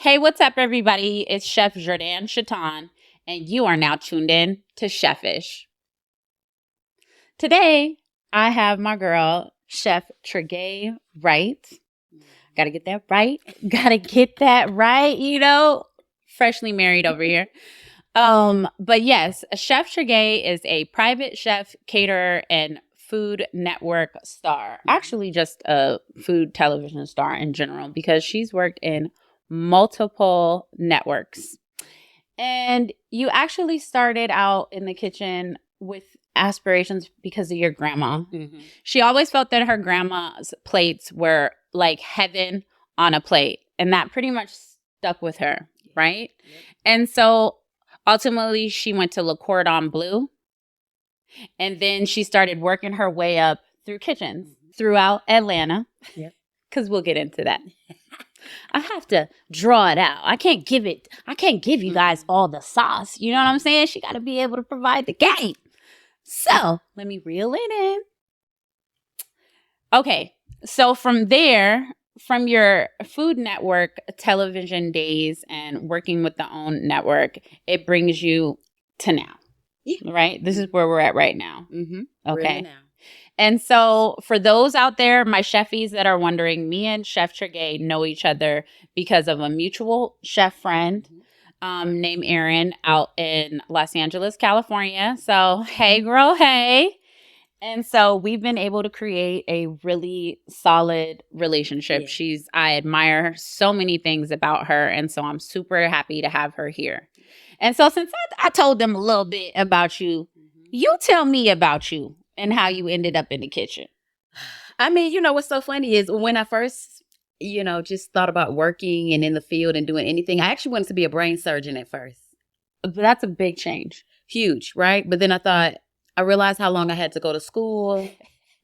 Hey, what's up, everybody? It's Chef Jourdan-Cha'Taun, and you are now tuned in to Chefish. Today, I have my girl, Chef Tregaye, right? Gotta get that right. Gotta get that right, freshly married over here. But yes, Chef Tregaye is a private chef, caterer, and Food Network star. Actually, just a food television star in general, because she's worked in multiple networks. And you actually started out in the kitchen with aspirations because of your grandma. Mm-hmm. She always felt that her grandma's plates were like heaven on a plate. And that pretty much stuck with her, right? Yep. And so ultimately she went to Cordon Bleu. And then she started working her way up through kitchens throughout Atlanta. Because we'll get into that. I have to draw it out. I can't give you guys all the sauce. You know what I'm saying? She got to be able to provide the game. So let me reel it in. Okay. So from there, from your Food Network television days and working with the OWN network, it brings you to now. Yeah. Right? This is where we're at right now. Mm-hmm. Okay. Really now. And so for those out there, my chefies that are wondering, me and Chef Tregaye know each other because of a mutual chef friend named Erin out in Los Angeles, California. So, hey, girl, hey. And so we've been able to create a really solid relationship. Yeah. I admire so many things about her. And so I'm super happy to have her here. And so since I told them a little bit about you, you tell me about you. And how you ended up in the kitchen. I mean, what's so funny is when I first, just thought about working and in the field and doing anything, I actually wanted to be a brain surgeon at first. But that's a big change. Huge, right? But then I realized how long I had to go to school,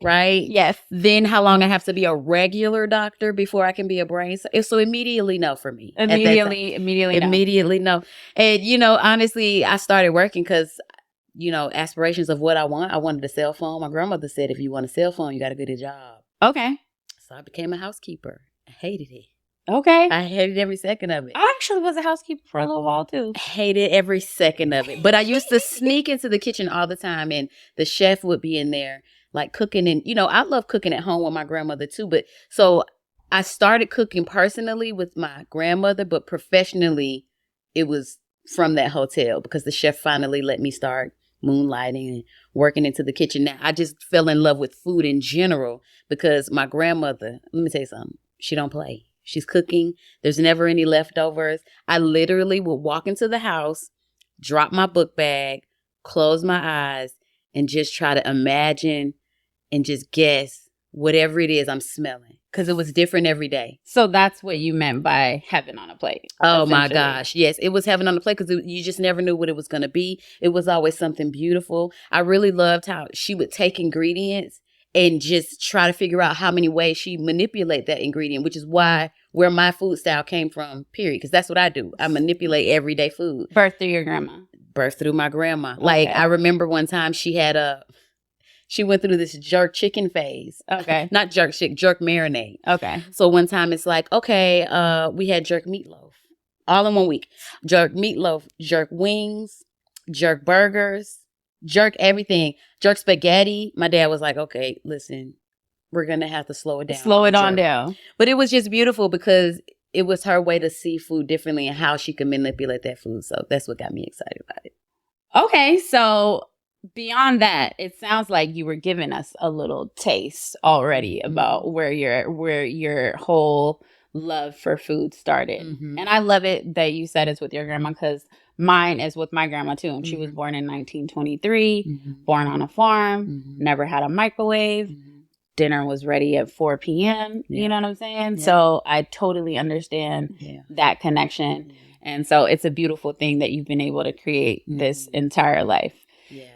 right? Yes. Then how long I have to be a regular doctor before I can be a brain surgeon. So immediately no for me. Immediately no. And, honestly, I started working because aspirations of what I want. I wanted a cell phone. My grandmother said, if you want a cell phone, you got to get a job. Okay. So I became a housekeeper. I hated it. Okay. I hated every second of it. I actually was a housekeeper for a little while too. Hated every second of it. But I used to sneak into the kitchen all the time, and the chef would be in there like cooking. And, I love cooking at home with my grandmother too. But so I started cooking personally with my grandmother, but professionally it was from that hotel because the chef finally let me start moonlighting and working into the kitchen. Now, I just fell in love with food in general because my grandmother, let me tell you something, she don't play. She's cooking. There's never any leftovers. I literally would walk into the house, drop my book bag, close my eyes, and just try to imagine and just guess whatever it is I'm smelling. Because it was different every day. So that's what you meant by heaven on a plate. Oh, my gosh. Yes, it was heaven on a plate because you just never knew what it was going to be. It was always something beautiful. I really loved how she would take ingredients and just try to figure out how many ways she manipulate that ingredient, which is where my food style came from, period. Because that's what I do. I manipulate everyday food. Birthed through your grandma. Birthed through my grandma. Okay. Like, I remember one time she went through this jerk chicken phase. Okay. Not jerk chicken, jerk marinade. Okay. So one time it's like, okay, we had jerk meatloaf all in 1 week. Jerk meatloaf, jerk wings, jerk burgers, jerk everything, jerk spaghetti. My dad was like, okay, listen, we're going to have to slow it down. Slow it on down. But it was just beautiful because it was her way to see food differently and how she could manipulate that food. So that's what got me excited about it. Okay, so beyond that, it sounds like you were giving us a little taste already about where your whole love for food started. Mm-hmm. And I love it that you said it's with your grandma because mine is with my grandma too. And she was born in 1923, born on a farm, never had a microwave. Dinner was ready at 4 p.m. Yeah. You know what I'm saying? Yeah. So I totally understand that connection. Yeah. And so it's a beautiful thing that you've been able to create this entire life. Yeah.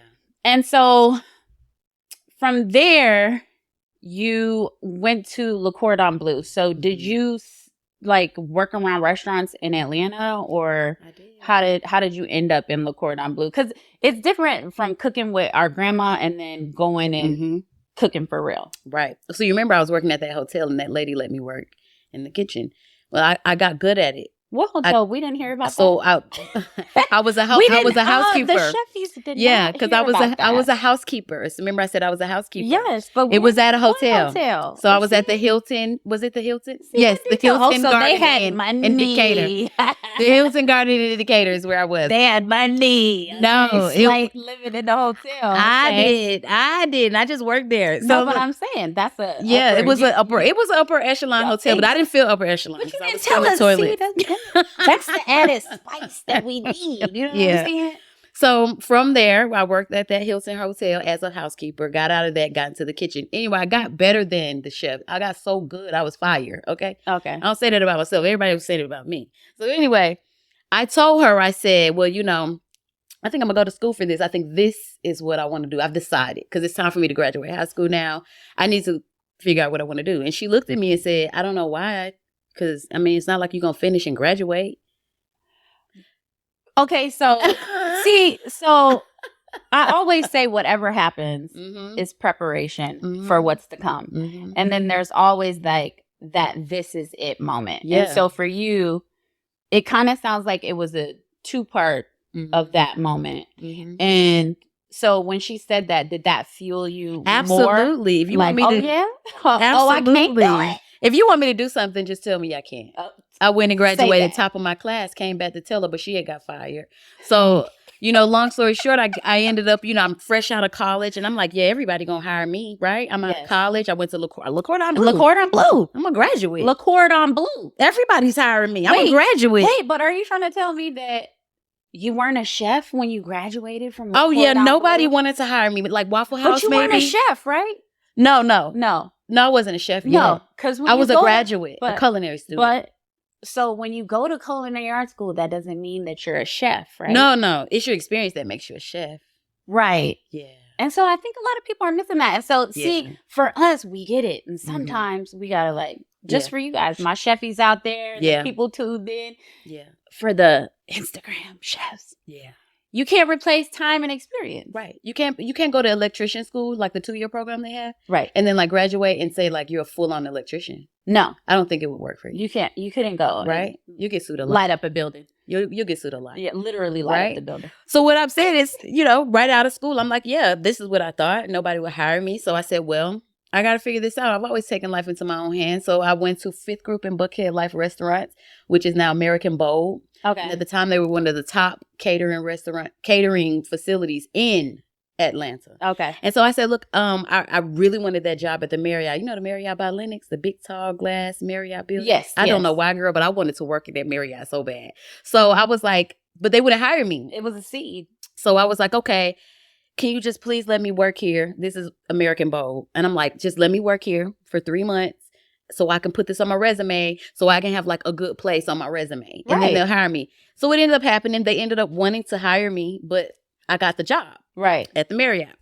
And so from there, you went to Cordon Bleu. So did you work around restaurants in Atlanta, or how did you end up in Cordon Bleu? Because it's different from cooking with our grandma and then going and cooking for real. Right. So you remember I was working at that hotel and that lady let me work in the kitchen. Well, I got good at it. What hotel? We didn't hear about So that. I was a housekeeper. The Chefies did Yeah, not because hear about I was that. a housekeeper. So remember I said I was a housekeeper. Yes, but It was at a what hotel. So I was at the Hilton. Was it the Hilton? See, Yes, the Hilton so Garden they had Inn money. in Decatur. The Hilton Garden Inn in Decatur is where I was. They had money. No, it's like living in the hotel. I okay? did. I just worked there. So No, but I'm saying that's a it was an upper echelon hotel, but I didn't feel upper echelon. But you I didn't was tell us. toilet. That's the added spice that we need. You know what I'm saying? So from there, I worked at that Hilton Hotel as a housekeeper, got out of that, got into the kitchen. Anyway, I got better than the chef. I got so good, I was fired, okay? Okay. I don't say that about myself. Everybody was saying it about me. So anyway, I told her, I said, well, I think I'm going to go to school for this. I think this is what I want to do. I've decided because it's time for me to graduate high school now. I need to figure out what I want to do. And she looked at me and said, I don't know why, because, it's not like you're going to finish and graduate. Okay, so so I always say whatever happens is preparation for what's to come. Mm-hmm. And then there's always like that this is it moment. Yeah. And so for you, it kind of sounds like it was a 2-part of that moment. Mm-hmm. And so when she said that, did that fuel you Absolutely. more? If you want me to, absolutely. I can't do it. If you want me to do something, just tell me I can't. I went and graduated top of my class, came back to tell her, but she had got fired. So, long story short, I ended up, I'm fresh out of college and I'm like, yeah, everybody gonna hire me, right? I'm out of college. I went to Cordon Bleu. Cordon Bleu. I'm a graduate. Cordon Bleu. Everybody's hiring me. I'm a graduate. Wait, but are you trying to tell me that you weren't a chef when you graduated from nobody wanted to hire me, like Waffle House, but you weren't a chef, right? No, I wasn't a chef yet. No, because I was a graduate, a culinary student. But so when you go to culinary art school, that doesn't mean that you're a chef, right? No. It's your experience that makes you a chef. Right. Yeah. And so I think a lot of people are missing that. And so, see, for us, we get it. And sometimes we got to just for you guys, my chefies out there, the people tuned in. Yeah. For the Instagram chefs. Yeah. You can't replace time and experience. Right. You can't go to electrician school, like the 2-year program they have. Right. And then graduate and say you're a full-on electrician. No. I don't think it would work for you. You couldn't go. Right. You get sued a lot. Light up a building. You'll get sued a lot. Yeah, literally light up the building. So what I'm saying is, right out of school, I'm like, yeah, this is what I thought. Nobody would hire me. So I said, well, I got to figure this out. I've always taken life into my own hands. So I went to 5th Group in Buckhead Life Restaurants, which is now American Bold. Okay. And at the time, they were one of the top catering facilities in Atlanta. Okay. And so I said, look, I really wanted that job at the Marriott. You know the Marriott by Lenox, the big tall glass Marriott building? Yes. I don't know why, girl, but I wanted to work at that Marriott so bad. So I was like, but they wouldn't hire me. It was a seed. So I was like, okay, can you just please let me work here? This is American Bold. And I'm like, just let me work here for 3 months so I can put this on my resume so I can have a good place on my resume. And then they'll hire me. So it ended up happening. They ended up wanting to hire me, but I got the job. Right. At the Marriott.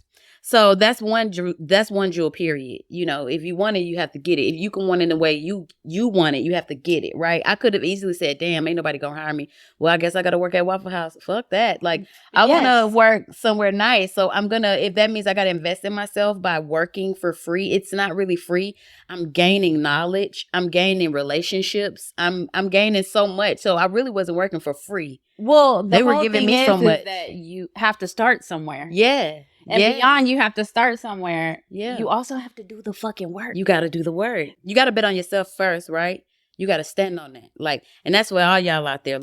So that's one jewel period. If you want it, you have to get it. If you can want it in the way you want it, you have to get it, right? I could have easily said, damn, ain't nobody gonna hire me. Well, I guess I gotta work at Waffle House. Fuck that. I wanna work somewhere nice. So if that means I gotta invest in myself by working for free, it's not really free. I'm gaining knowledge. I'm gaining relationships. I'm gaining so much. So I really wasn't working for free. Well, they were giving me so much. That you have to start somewhere. Yeah. And beyond you have to start somewhere. Yeah. You also have to do the fucking work. You got to do the work. You got to bet on yourself first, right? You got to stand on that. And that's where all y'all out there,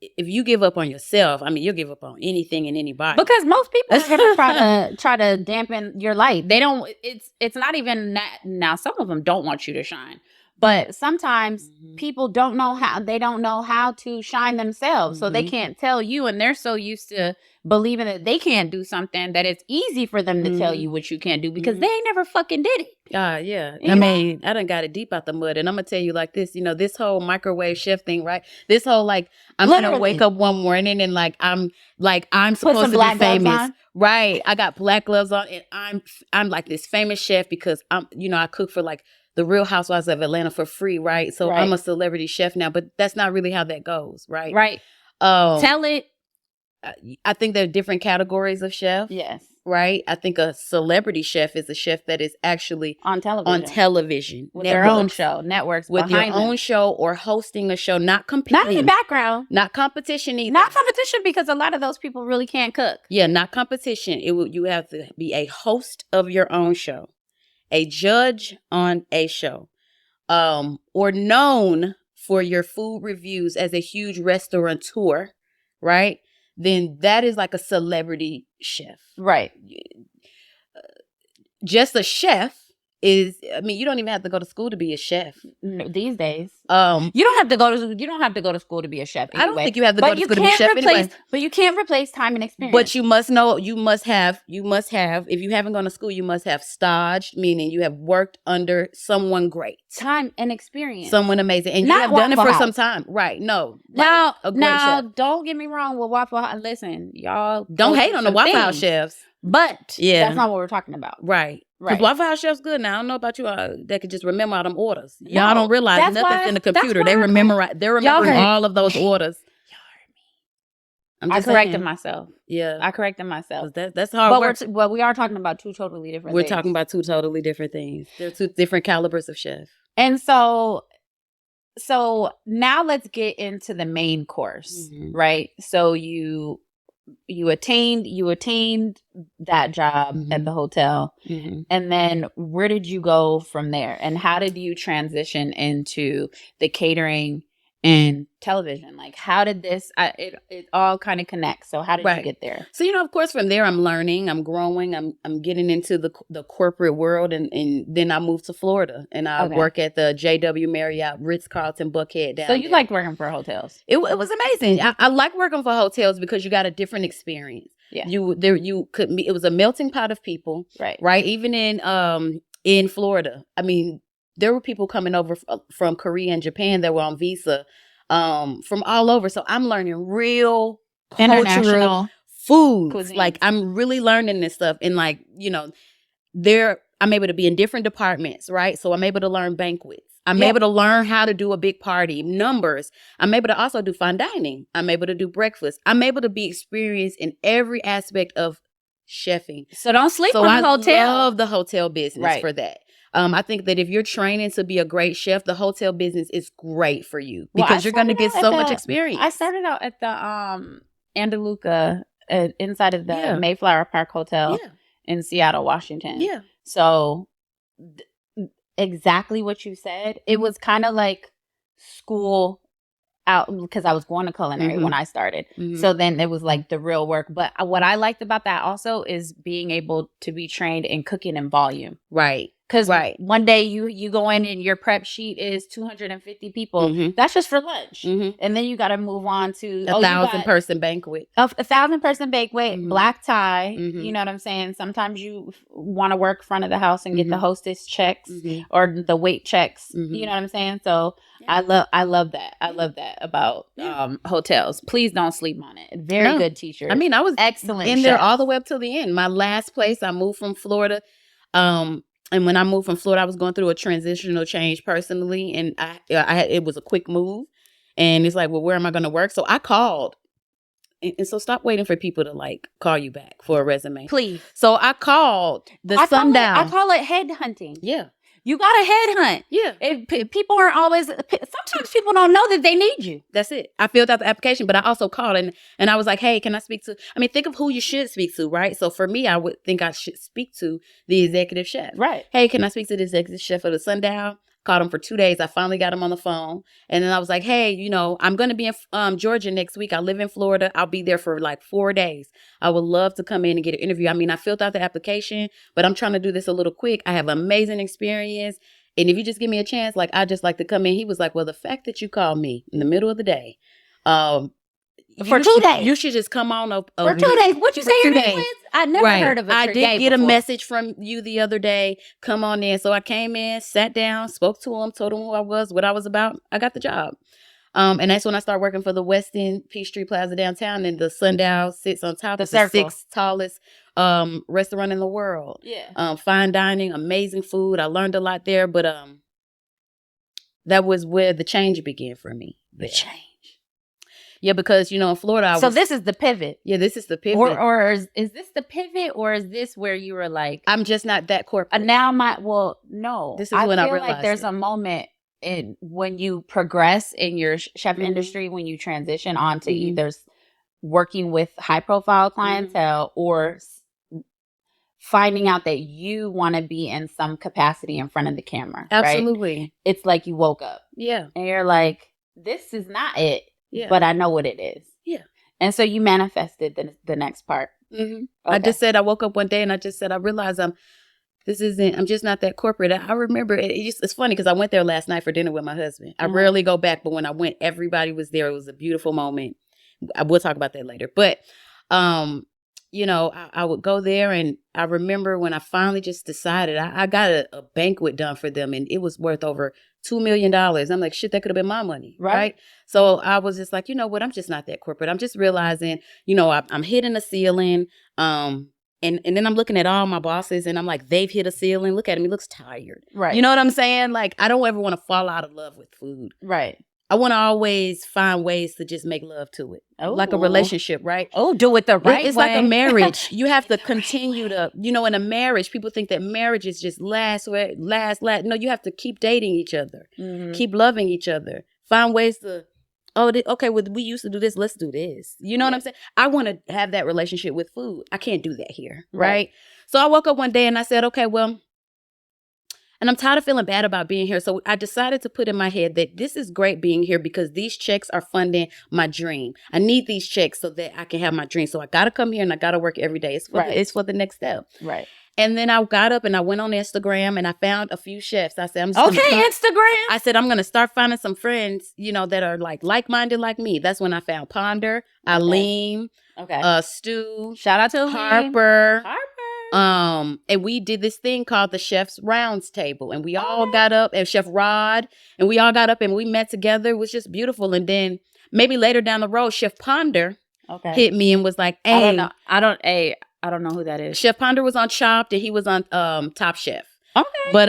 if you give up on yourself, you'll give up on anything and anybody. Because most people are going to try to dampen your light. They don't, it's not even that. Now, some of them don't want you to shine. But sometimes people don't know how to shine themselves. So they can't tell you, and they're so used to believing that they can't do something that it's easy for them to tell you what you can't do because they ain't never fucking did it. Yeah. I done got it deep out the mud. And I'm going to tell you this, this whole microwave chef thing, right? This whole I'm going to wake up one morning and I'm supposed to be famous. Right. I got black gloves on and I'm like this famous chef because I cook for the Real Housewives of Atlanta for free, right? So I'm a celebrity chef now, but that's not really how that goes, right? Right. Tell it. I think there are different categories of chef. Yes. right? I think a celebrity chef is a chef that is actually on television with their own show, networks with your behind own them. show or hosting a show, not competing, not in the background, not competition either, not competition, because a lot of those people really can't cook. Yeah, not competition. You have to be a host of your own show, a judge on a show, or known for your food reviews as a huge restaurateur, right? Then that is like a celebrity chef. Right. Just a chef is, I mean, you don't even have to go to school to be a chef these days. You don't have to go to school to be a chef anyway. I don't think you have to go to school to be a chef anyway. But you can't replace time and experience. But you must have, if you haven't gone to school, you must have staged, meaning you have worked under someone great. Time and experience. Someone amazing. And you have done it for some time. Right. No. Now, don't get me wrong with Waffle House. Listen, y'all. Don't hate on the Waffle House chefs. But that's not what we're talking about. Right. Because Waffle House chef's good now. I don't know about you that could just remember all them orders. Y'all don't realize nothing's in the computer. They remember all of those orders. Y'all heard me. I corrected myself. Yeah. I corrected myself. That's hard work. But we are talking about two totally different things. We're talking about two totally different things. They're two different calibers of chef. And so now let's get into the main course, right? So you attained that job at the hotel, and then where did you go from there, and how did you transition into the catering and television? Like, how did this it all kind of connect? So how did you get there? So, of course, from there I'm learning, I'm growing, I'm getting into the corporate world, and then I moved to Florida, and I work at the JW Marriott Ritz-Carlton Buckhead down there. So you there. liked working for hotels? It was amazing. I like working for hotels because you got a different experience. Yeah. It was a melting pot of people. Right. Even in Florida. I mean, there were people coming over from Korea and Japan that were on visa from all over. So I'm learning real international foods. Cuisine. Like, I'm really learning this stuff. And like, I'm able to be in different departments, right? So I'm able to learn banquets. I'm able to learn how to do a big party, numbers. I'm able to also do fine dining. I'm able to do breakfast. I'm able to be experienced in every aspect of chefing. So don't sleep on the hotel. I love the hotel business for that. I think that if you're training to be a great chef, the hotel business is great for you because you're going to get so much experience. I started out at the Andaluca inside of the Mayflower Park Hotel in Seattle, Washington. Yeah. So exactly what you said. It was kind of like school out because I was going to culinary when I started. So then it was like the real work. But what I liked about that also is being able to be trained in cooking in volume. Right. Because one day you go in and your prep sheet is 250 people. That's just for lunch. And then you got to move on to a 1,000-person banquet. A 1,000-person banquet, black tie. You know what I'm saying? Sometimes you want to work front of the house and get the hostess checks or the wait checks. You know what I'm saying? So I love that. I love that about hotels. Please don't sleep on it. Very good teacher. I mean, I was excellent in there all the way up till the end. My last place, I moved from Florida. And when I moved from Florida, I was going through a transitional change personally, and it was a quick move. And it's like, well, where am I going to work? So I called. And so stop waiting for people to like call you back for a resume. Please. So I called Sundown. I call it head hunting. Yeah. You got to head hunt. Yeah. People aren't always, sometimes people don't know that they need you. That's it. I filled out the application, but I also called and I was like, hey, can I speak to, think of who you should speak to, right? So for me, I would think I should speak to the executive chef. Right. Hey, can I speak to the executive chef of the Sundown? Called him for 2 days. I finally got him on the phone. And then I was like, hey, I'm going to be in Georgia next week. I live in Florida. I'll be there for like 4 days. I would love to come in and get an interview. I filled out the application, but I'm trying to do this a little quick. I have amazing experience. And if you just give me a chance, like, I just like to come in. He was like, well, the fact that you called me in the middle of the day, for 2 days. You should just come on up. For 2 days. What'd you say your name was? I never heard of a Tregaye I did get a message from you the other day. Come on in. So I came in, sat down, spoke to him, told him who I was, what I was about. I got the job. And that's when I started working for the Westin Peachtree Plaza downtown. And the Sundial sits on top. It's the sixth tallest restaurant in the world. Yeah. Fine dining, amazing food. I learned a lot there. But that was where the change began for me. The change. Yeah, because, in Florida, So this is the pivot. Yeah, this is the pivot. Or is this the pivot, or is this where you were like, I'm just not that corporate. No. This is when I feel realized like there's a moment when you progress in your chef industry, when you transition onto either working with high profile clientele or finding out that you want to be in some capacity in front of the camera. Absolutely. Right? It's like you woke up. Yeah. And you're like, this is not it, but I know what it is. Yeah. And so you manifested the next part. Okay. I just said, I woke up one day and I just said, I realized I'm just not that corporate. I remember, it's funny because I went there last night for dinner with my husband. I rarely go back, but when I went, everybody was there. It was a beautiful moment. I will talk about that later. But, I would go there, and I remember when I finally just decided, I got a banquet done for them, and it was worth over $2 million. I'm like, shit, that could have been my money. Right. So I was just like, you know what? I'm just not that corporate. I'm just realizing, I'm hitting a ceiling. And then I'm looking at all my bosses, and I'm like, they've hit a ceiling. Look at him. He looks tired. Right. You know what I'm saying? Like, I don't ever want to fall out of love with food. Right. I want to always find ways to just make love to it. Oh. Like a relationship, right? Oh, do it the right way. It's like a marriage. You have to continue to, in a marriage, people think that marriage is just last. No, you have to keep dating each other. Keep loving each other. Find ways to, we used to do this. Let's do this. You know what I'm saying? I want to have that relationship with food. I can't do that here, right? So I woke up one day and I said, okay, well, and I'm tired of feeling bad about being here. So I decided to put in my head that this is great being here because these checks are funding my dream. I need these checks so that I can have my dream. So I got to come here and I got to work every day. It's for the next step. Right. And then I got up and I went on Instagram and I found a few chefs. I said, Instagram. I said, I'm going to start finding some friends, that are like-minded like me. That's when I found Ponder, Aline, Stu. Shout out to Harper. And we did this thing called the Chef's Rounds Table, and we all got up, and Chef Rod, and we all got up and we met together. It was just beautiful. And then maybe later down the road, Chef Ponder hit me and was like, hey. I don't know who that is. Chef Ponder was on Chopped and he was on Top Chef. Okay. But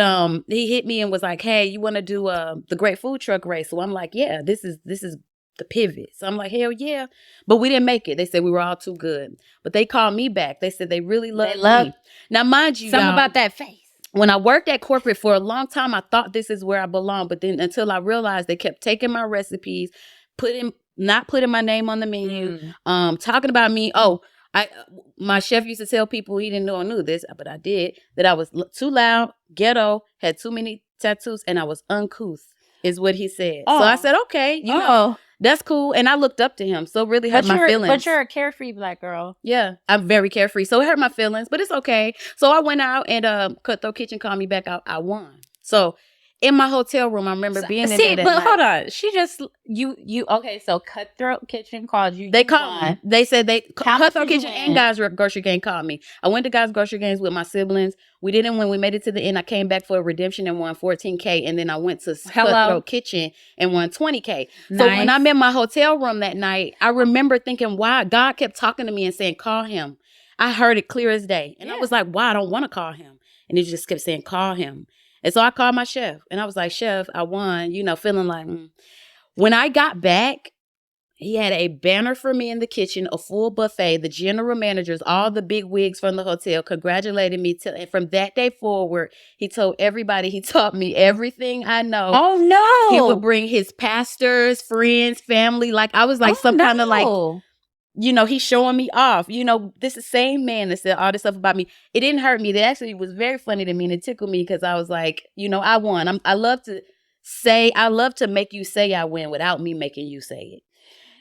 he hit me and was like, hey, you want to do the Great Food Truck Race? So I'm like, yeah, this is the pivot. So I'm like, hell yeah. But we didn't make it. They said we were all too good. But they called me back. They said they really loved me. Now, mind you, something about that face. When I worked at corporate for a long time, I thought this is where I belong. But then until I realized they kept taking my recipes, not putting my name on the menu, talking about me. My chef used to tell people he didn't know I knew this, but I did, that I was too loud, ghetto, had too many tattoos, and I was uncouth, is what he said. So I said, okay, that's cool. And I looked up to him. So it really hurt my feelings. But you're a carefree Black girl. Yeah, I'm very carefree. So it hurt my feelings, but it's okay. So I went out and Cutthroat Kitchen called me back. I won. So in my hotel room, I remember being in there that night. Hold on. She just, okay, so Cutthroat Kitchen called you. They called me. They said Cutthroat Kitchen and Guys Grocery Gang called me. I went to Guys Grocery Gangs with my siblings. We didn't win. We made it to the end. I came back for a redemption and won $14K. And then I went to Cutthroat Kitchen and won $20K. Nice. So when I'm in my hotel room that night, I remember thinking, why God kept talking to me and saying, call him. I heard it clear as day. And I was like, why? I don't want to call him. And he just kept saying, call him. And so I called my chef and I was like, Chef, I won, feeling like, When I got back, he had a banner for me in the kitchen, a full buffet, the general managers, all the big wigs from the hotel congratulated me. And from that day forward, he told everybody, he taught me everything I know. Oh, no. He would bring his pastors, friends, family. Like I was like kind of like, he's showing me off. This is the same man that said all this stuff about me. It didn't hurt me. It actually was very funny to me and it tickled me because I was like, I won. I love to make you say I win without me making you say it.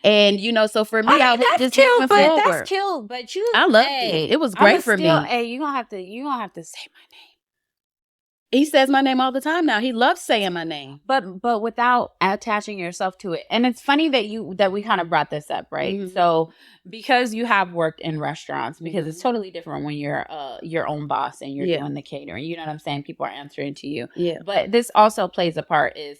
And, so for me, I was just moving forward. That's cute, but I loved it. It was great for me. Hey, you're going to have to say my name. He says my name all the time now. He loves saying my name. But without attaching yourself to it. And it's funny that we kind of brought this up, right? Mm-hmm. So because you have worked in restaurants, because it's totally different when you're your own boss and you're doing the catering. You know what I'm saying? People are answering to you. Yeah. But this also plays a part is,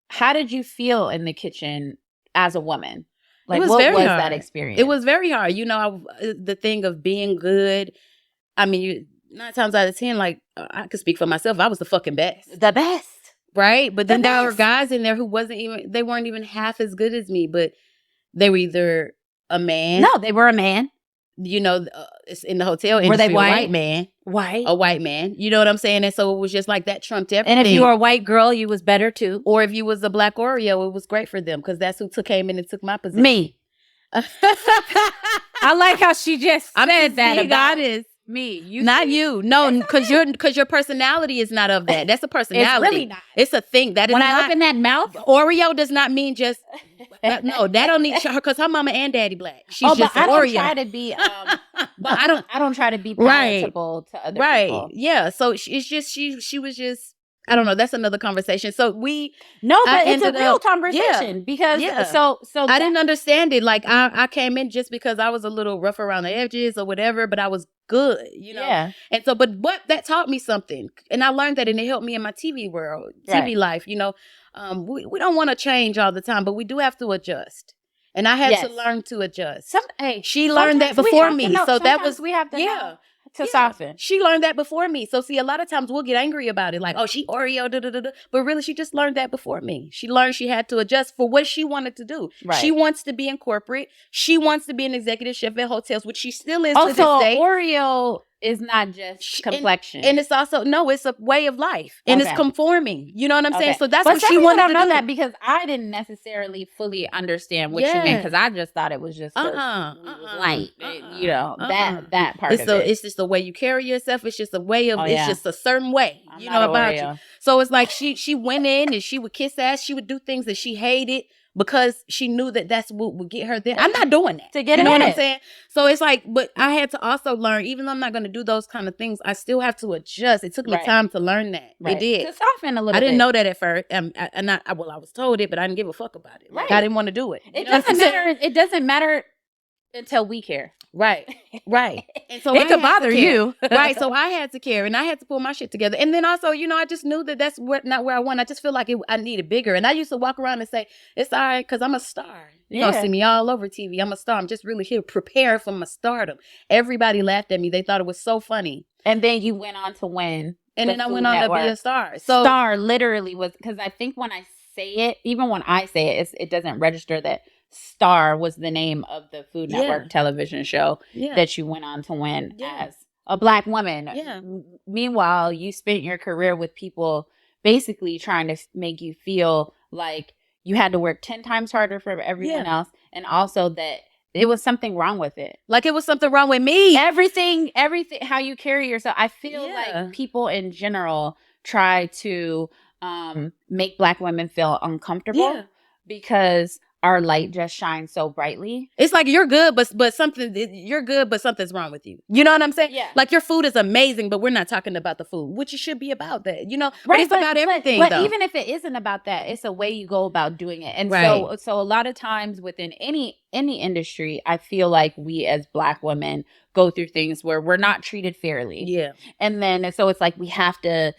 how did you feel in the kitchen as a woman? Like, what was that experience? It was very hard. The thing of being good. I mean, 9 times out of 10, like, I could speak for myself. I was the fucking best. The best. Right? But then there were guys in there who weren't even half as good as me. But They were either a man. No, they were a man. You know, it's in the hotel industry. Were they white? A white man. White. A white man. You know what I'm saying? And so it was just like that trumped everything. And if you were a white girl, you was better too. Or if you was a black Oreo, it was great for them because that's who came in and took my position. Me. I like how she just said that about honest. me. Not you. No, because your personality is not of that. That's a personality. It's really not. It's a thing. That is when not. I open that mouth, Oreo does not mean just. No, that don't need her because her mama and daddy black. She's just but an I don't Oreo. try to be. But I don't try to be palatable to other people. Yeah. So it's just she was just. I don't know. That's another conversation. So but it's a real conversation because so I didn't understand it. Like I came in just because I was a little rough around the edges or whatever, but I was good, you know. Yeah. And so, but that taught me something, and I learned that, and it helped me in my TV world, TV life. You know, we don't want to change all the time, but we do have to adjust. And I had to learn to adjust. She learned that before me, so that was we have to know to soften. She learned that before me. So see, a lot of times we'll get angry about it, like, oh, she Oreo, but really she just learned that before me. She learned she had to adjust for what she wanted to do. Right. She wants to be in corporate. She wants to be an executive chef at hotels, which she still is to this day. Oreo is not just complexion. And it's also, it's a way of life. And it's conforming. You know what I'm saying? So that's what she wanted to do. I don't know that because I didn't necessarily fully understand what you meant because I just thought it was just light. You know, that part of it. It's just the way you carry yourself. It's just a way of, it's just a certain way, about you. So it's like she went in and she would kiss ass. She would do things that she hated because she knew that that's what would get her there. I'm not doing that. To get you know ahead. what I'm saying? So it's like, but I had to also learn, even though I'm not going to do those kind of things, I still have to adjust. It took me time to learn that. It did. To soften a little bit. I didn't know that at first. I was told it, but I didn't give a fuck about it. Like, I didn't want to do it. It doesn't matter. It doesn't matter until we care. Right. And so it could bother you. Right. So I had to care and I had to pull my shit together. And then also, I just knew that that's not where I went. I just feel like I needed bigger. And I used to walk around and say, it's all right because I'm a star. You're going to see me all over TV. I'm a star. I'm just really here to prepare for my stardom. Everybody laughed at me. They thought it was so funny. And then you went on to win. And then I went on to be a star. So star literally was, because I think when I say it, even when I say it, it doesn't register that Star was the name of the Food Network television show that you went on to win as a Black woman. Yeah. Meanwhile, you spent your career with people basically trying to make you feel like you had to work 10 times harder for everyone else, and also that it was something wrong with it. Like it was something wrong with me. Everything, how you carry yourself. I feel like people in general try to make Black women feel uncomfortable because our light just shines so brightly. It's like you're good, but something's wrong with you. You know what I'm saying? Yeah. Like your food is amazing, but we're not talking about the food, which it should be about that. But it's about everything. But even if it isn't about that, it's a way you go about doing it. And so a lot of times within any industry, I feel like we as Black women go through things where we're not treated fairly. Yeah. And then so it's like we have to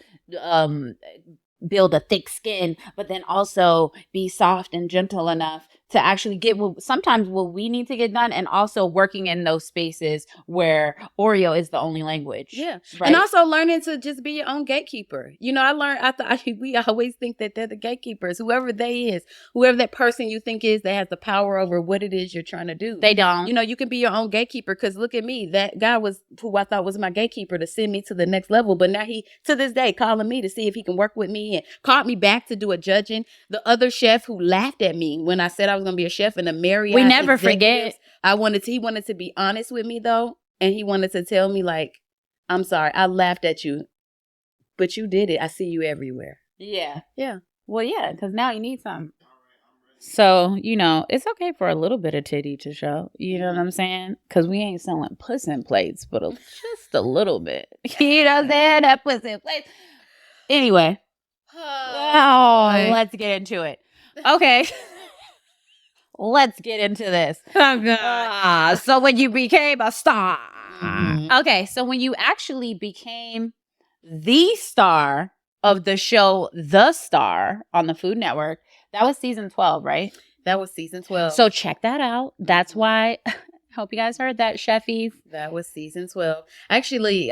build a thick skin, but then also be soft and gentle enough to actually get sometimes what we need to get done, and also working in those spaces where Oreo is the only language. Yeah. Right? And also learning to just be your own gatekeeper. I learned, we always think that they're the gatekeepers, whoever that person you think is that has the power over what it is you're trying to do. They don't. You can be your own gatekeeper because look at me. That guy was who I thought was my gatekeeper to send me to the next level. But now he, to this day, calling me to see if he can work with me and called me back to do a judging. The other chef who laughed at me when I said I was going to be a chef in a Marriott. We never forget. He wanted to be honest with me though. And he wanted to tell me like, I'm sorry, I laughed at you, but you did it. I see you everywhere. Yeah. Yeah. Well, yeah, because now you need something. So, it's okay for a little bit of titty to show. You know what I'm saying? Because we ain't selling puss in plates, but just a little bit. You know what I'm saying? That puss in plates. Anyway. Let's get into it. Okay. Let's get into this. Oh, God. So when you became a star. Mm-hmm. Okay, so when you actually became the star of the show The Star on the Food Network, that was season 12, right? That was season 12. So check that out. That's why... Hope you guys heard that, Chefies. That was season 12. Actually,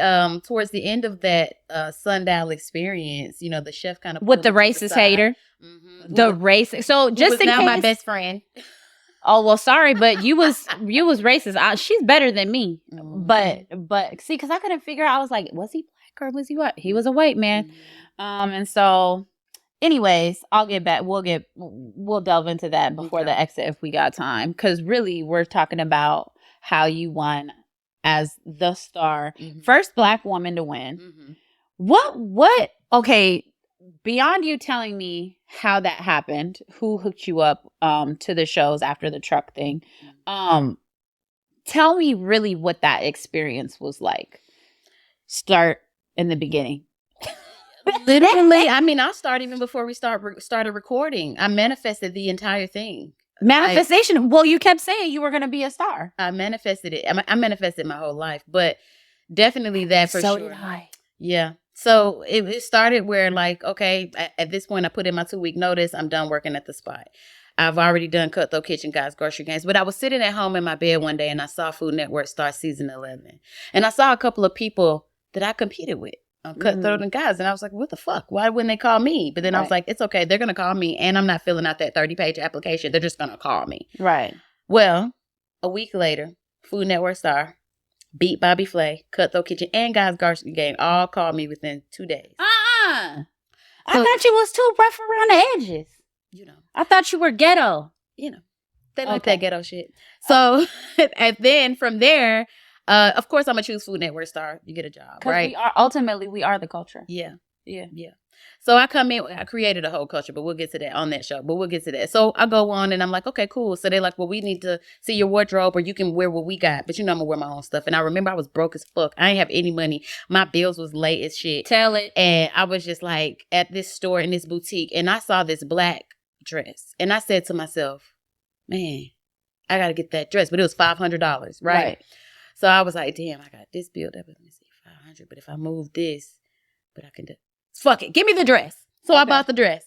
towards the end of that sundial experience, the chef kind of with the racist hater, the racist. So just in now case, my best friend. Oh well, sorry, but you was racist. She's better than me, but see, because I couldn't figure out. I was like, was he black or was he white? He was a white man, and so, anyways, I'll get back. We'll delve into that before the exit if we got time, because really, we're talking about how you won as the star, first Black woman to win. What? Okay. Beyond you telling me how that happened, who hooked you up to the shows after the truck thing, tell me really what that experience was like. Start in the beginning. Literally, I mean, I'll start even before we started recording. I manifested the entire thing. Manifestation. Well, you kept saying you were going to be a star. I manifested it. I manifested my whole life, but definitely that for sure. So did I. Yeah. So it started where, like, okay, at this point I put in my 2-week notice. I'm done working at the spot. I've already done Cutthroat Kitchen, guys, grocery games. But I was sitting at home in my bed one day and I saw Food Network start season 11. And I saw a couple of people that I competed with on Cutthroat and Guys. And I was like, what the fuck? Why wouldn't they call me? But then I was like, it's okay. They're going to call me. And I'm not filling out that 30-page application. They're just going to call me. Right. Well, a week later, Food Network star, beat Bobby Flay, Cutthroat Kitchen, and Guys Grocery Game all called me within 2 days. I thought you was too rough around the edges. You know. I thought you were ghetto. You know. They like that ghetto shit. So, and then from there, of course, I'm going to choose Food Network star. You get a job, right? We are the culture. Yeah. So I come in, I created a whole culture, but we'll get to that on that show. But we'll get to that. So I go on and I'm like, okay, cool. So they're like, well, we need to see your wardrobe or you can wear what we got. But you know, I'm going to wear my own stuff. And I remember I was broke as fuck. I didn't have any money. My bills was late as shit. Tell it. And I was just like at this store in this boutique and I saw this black dress. And I said to myself, man, I got to get that dress. But it was $500, right? So I was like, damn, I got this bill. Let me see, 500. But if I move this, but I can do. Fuck it. Give me the dress. So I bought the dress.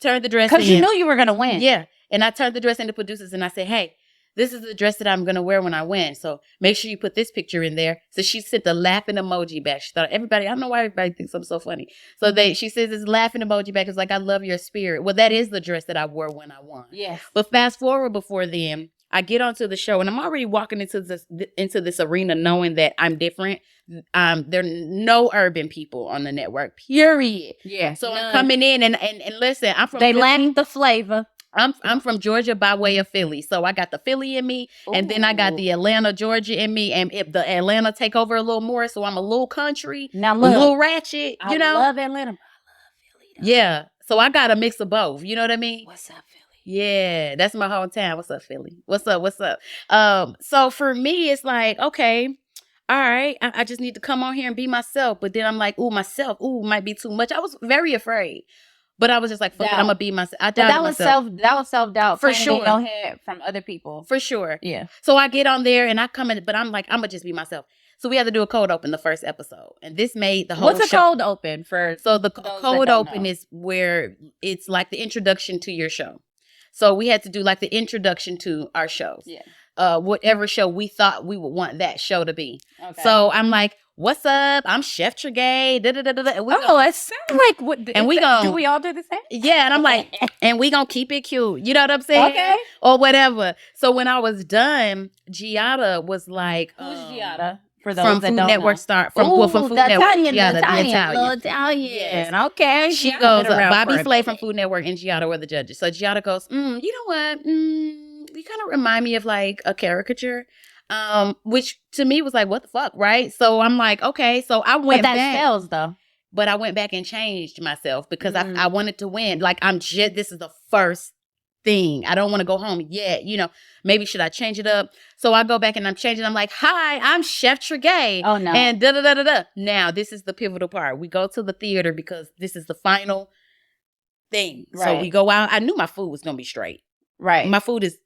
Turned the dress in. Because you knew you were going to win. Yeah. And I turned the dress into producers and I said, hey, this is the dress that I'm going to wear when I win. So make sure you put this picture in there. So she sent the laughing emoji back. She thought everybody, I don't know why everybody thinks I'm so funny. So she says this laughing emoji back. It's like, I love your spirit. Well, that is the dress that I wore when I won. Yes. But fast forward before then, I get onto the show and I'm already walking into this arena knowing that I'm different. There are no urban people on the network, period. Yeah. So I'm coming in and listen, I'm from They lack the flavor. I'm from Georgia by way of Philly. So I got the Philly in me and then I got the Atlanta, Georgia in me. And if the Atlanta take over a little more, so I'm a little country, now look, a little ratchet, you know. I love Atlanta. I love Philly though. Yeah. So I got a mix of both. You know what I mean? What's up, Philly? Yeah, that's my hometown. What's up, Philly? What's up? So for me, it's like, okay, all right, I just need to come on here and be myself. But then I'm like, myself, might be too much. I was very afraid. But I was just like, fuck it, I'm gonna be myself. That was self-doubt. For sure. Don't hear from other people. For sure. Yeah. So I get on there and I come in, but I'm like, I'm gonna just be myself. So we had to do a cold open the first episode. And this made the whole What's a cold open for? So the cold open is where it's like the introduction to your show. So we had to do like the introduction to our shows. Yeah. Whatever show we thought we would want that show to be. Okay. So I'm like, what's up? I'm Chef Tregaye. It sounds like what? And we gonna do we all do the same? Yeah, and I'm like, and we gonna keep it cute. You know what I'm saying? Okay. Or whatever. So when I was done, Giada was like, who's Giada? For those from that Food don't Network know. Star from Food Network. Yeah, the Italian. Yes. Okay. She goes, Bobby Flay from Food Network and Giada were the judges. So Giada goes, you know what? You kind of remind me of like a caricature. Which to me was like, what the fuck, right? So I'm like, okay. So I went back. But that sells though. But I went back and changed myself because I wanted to win. Like this is the first thing. I don't want to go home yet. You know, maybe should I change it up? So I go back and I'm changing. I'm like, hi, I'm Chef Tregaye. Oh no. And da-da-da-da-da. Now, this is the pivotal part. We go to the theater because this is the final thing. Right. So we go out. I knew my food was going to be straight. Right. My food is,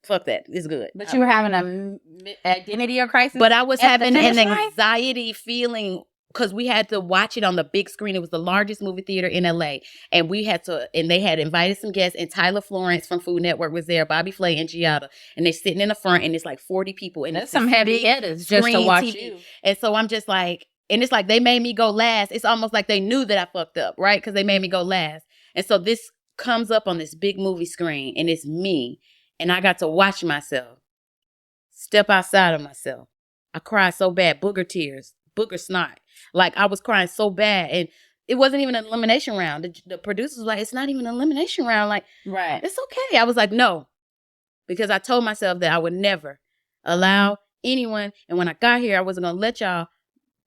fuck that. It's good. But you were having an identity crisis? But I was having an anxiety feeling because we had to watch it on the big screen. It was the largest movie theater in LA. And they had invited some guests, and Tyler Florence from Food Network was there, Bobby Flay and Giada. And they're sitting in the front, and it's like 40 people. And that's some heavy hitters just to watch TV. You. And so I'm just like, and it's like they made me go last. It's almost like they knew that I fucked up, right? Because they made me go last. And so this comes up on this big movie screen, and it's me. and I got to watch myself step outside of myself. I cried so bad, booger tears, booger snot. Like, I was crying so bad, and it wasn't even an elimination round. The producers was like, it's not even an elimination round. Like, Right. it's okay. I was like, no, because I told myself that I would never allow anyone. And when I got here, I wasn't going to let y'all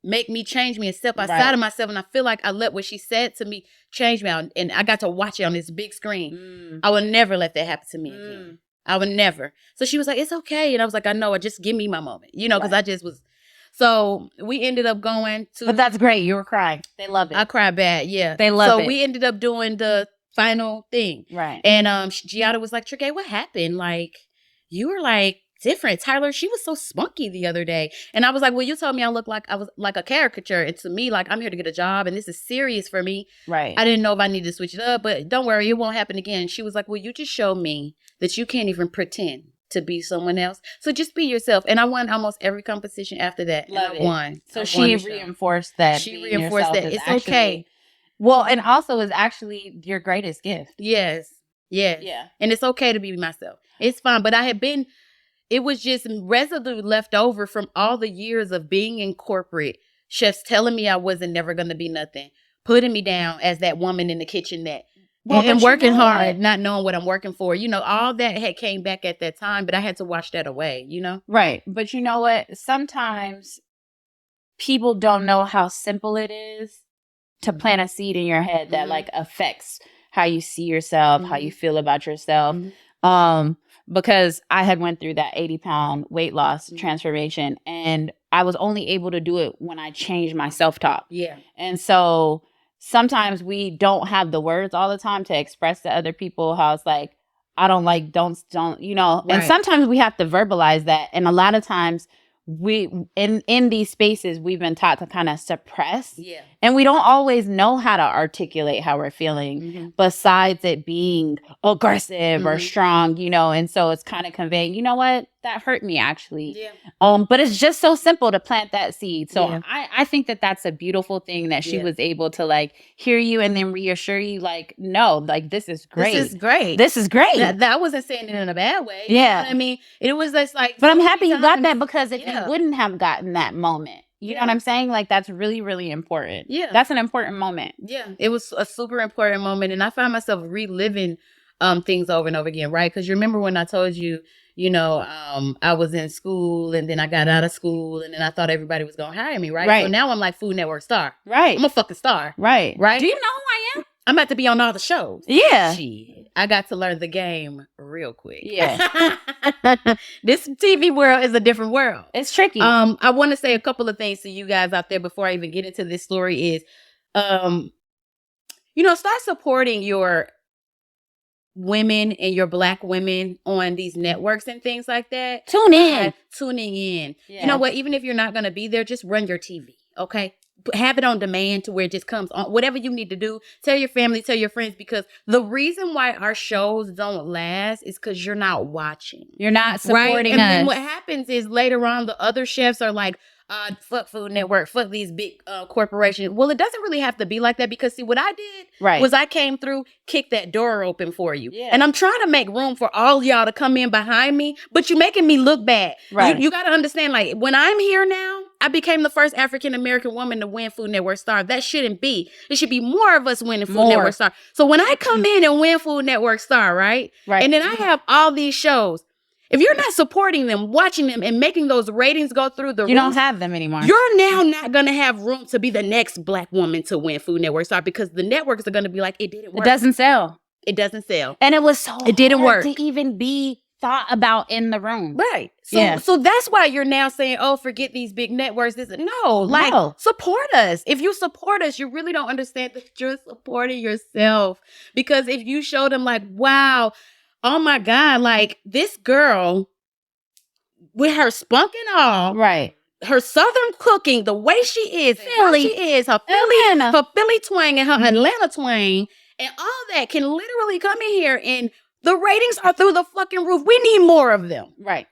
make me change me and step outside of myself. And I feel like I let what she said to me change me out. And I got to watch it on this big screen. I would never let that happen to me again. I would never. So she was like, it's okay. And I was like, I know. Just give me my moment, because I just was. So we ended up going to. But that's great. You were crying. They love it. I cried bad. Yeah. They love it. So we ended up doing the final thing. Right. And Giada was like, Tregaye, what happened? Like, you were like different. Tyler, she was so spunky the other day. And I was like, well, you told me I looked like I was like a caricature. And to me, like, I'm here to get a job and this is serious for me. Right. I didn't know if I needed to switch it up, but don't worry, it won't happen again. She was like, well, you just showed me that you can't even pretend to be someone else. So just be yourself. And I won almost every competition after that. Love and it. I won. So I she won the show. reinforced that. She reinforced that. It's actually, okay. Well, and also is actually your greatest gift. Yes. Yes. Yeah. And it's okay to be myself. It's fine. But it was just residue left over from all the years of being in corporate. Chefs telling me I wasn't never going to be nothing. Putting me down as that woman in the kitchen and working hard, not knowing what I'm working for. All that had came back at that time, but I had to wash that away, Right. But you know what? Sometimes people don't know how simple it is to plant a seed in your head that like affects how you see yourself, how you feel about yourself. Because I had went through that 80-pound weight loss transformation, and I was only able to do it when I changed my self-talk. Yeah. And so sometimes we don't have the words all the time to express to other people how it's like, I don't like, don't, Right. and sometimes we have to verbalize that. And a lot of times we, in these spaces, we've been taught to kind of suppress. Yeah. And we don't always know how to articulate how we're feeling besides it being aggressive or strong, and so it's kind of conveying, you know what, that hurt me actually. Yeah. But it's just so simple to plant that seed. So Yeah. I think that that's a beautiful thing that she was able to like hear you and then reassure you like, no, like this is great. This is great. This is great. That wasn't saying it in a bad way. Yeah. You know what I mean? It was just like. But I'm happy you got that, because if Yeah. you wouldn't have gotten that moment, you know what I'm saying? Like, that's really, really important. Yeah. That's an important moment. Yeah. It was a super important moment. And I found myself reliving things over and over again, right? Because you remember when I told you, I was in school and then I got out of school and then I thought everybody was going to hire me, right? Right. So now I'm like Food Network star. Right. I'm a fucking star. Right. Right? Do you know who I am? I'm about to be on all the shows. Yeah. Shit. I got to learn the game real quick. Yeah. This TV world is a different world. It's tricky. I want to say a couple of things to you guys out there before I even get into this story is, start supporting your women and your Black women on these networks and things like that. Tune in. Tuning in. Yeah. You know what? Even if you're not going to be there, just run your TV. Okay. Have it on demand to where it just comes on. Whatever you need to do, tell your family, tell your friends, because the reason why our shows don't last is because you're not watching. You're not supporting And us. then what happens is later on, the other chefs are like, fuck Food Network, fuck these big corporations. Well, it doesn't really have to be like that, because see, what I did was I came through, kicked that door open for you. Yeah. And I'm trying to make room for all y'all to come in behind me, but you're making me look bad. Right. You got to understand, like, when I'm here now, I became the first African-American woman to win Food Network Star. That shouldn't be. There should be more of us winning Food Network Star. So when I come in and win Food Network Star, right? And then I have all these shows. If you're not supporting them, watching them, and making those ratings go through the roof, you don't have them anymore. You're now not going to have room to be the next Black woman to win Food Network Star, because the networks are going to be like, it didn't work. It doesn't sell. It doesn't sell. And it was so it didn't hard work to even be thought about in the room. Right. So that's why you're now saying, oh, forget these big networks. No. Support us. If you support us, you really don't understand that you're supporting yourself. Because if you show them like, wow, oh my God, like this girl with her spunk and all, right? Her Southern cooking, the way she is, her Philly twang and her Atlanta twang, and all that can literally come in here and the ratings are through the fucking roof. We need more of them. Right.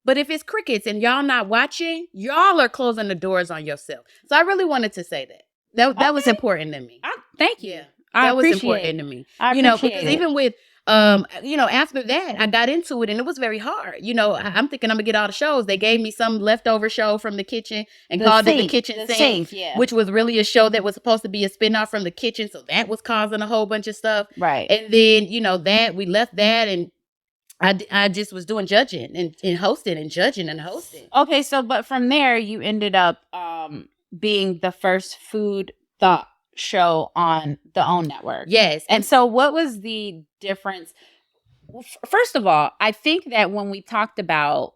But if it's crickets and y'all not watching, y'all are closing the doors on yourself. So I really wanted to say that. That was important to me. Thank you. Yeah. That was important to me. I because appreciate it. even with After that, I got into it and it was very hard. I'm thinking I'm gonna get all the shows. They gave me some leftover show from the kitchen and called it the kitchen sink, which was really a show that was supposed to be a spinoff from the kitchen. So that was causing a whole bunch of stuff. Right. And then, that we left that and I just was doing judging and hosting and judging and hosting. Okay. So, but from there you ended up, being the first food thought show on the OWN network. Yes. And so what was the difference? First of all, I think that when we talked about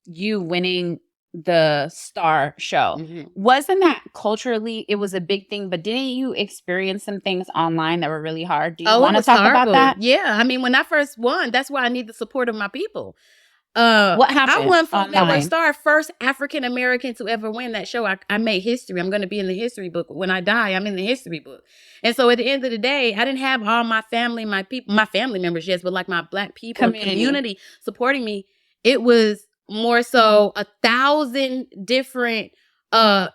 you winning the star show, wasn't that culturally it was a big thing, but didn't you experience some things online that were really hard? Do you want to talk about that? Yeah. I mean, when I first won, that's why I need the support of my people. What happened? I won Food Network Star, first African American to ever win that show. I made history. I'm going to be in the history book. When I die, I'm in the history book. And so at the end of the day, I didn't have all my family, my people, my family members, yes, but like my Black people community supporting me. It was more so 1,000 different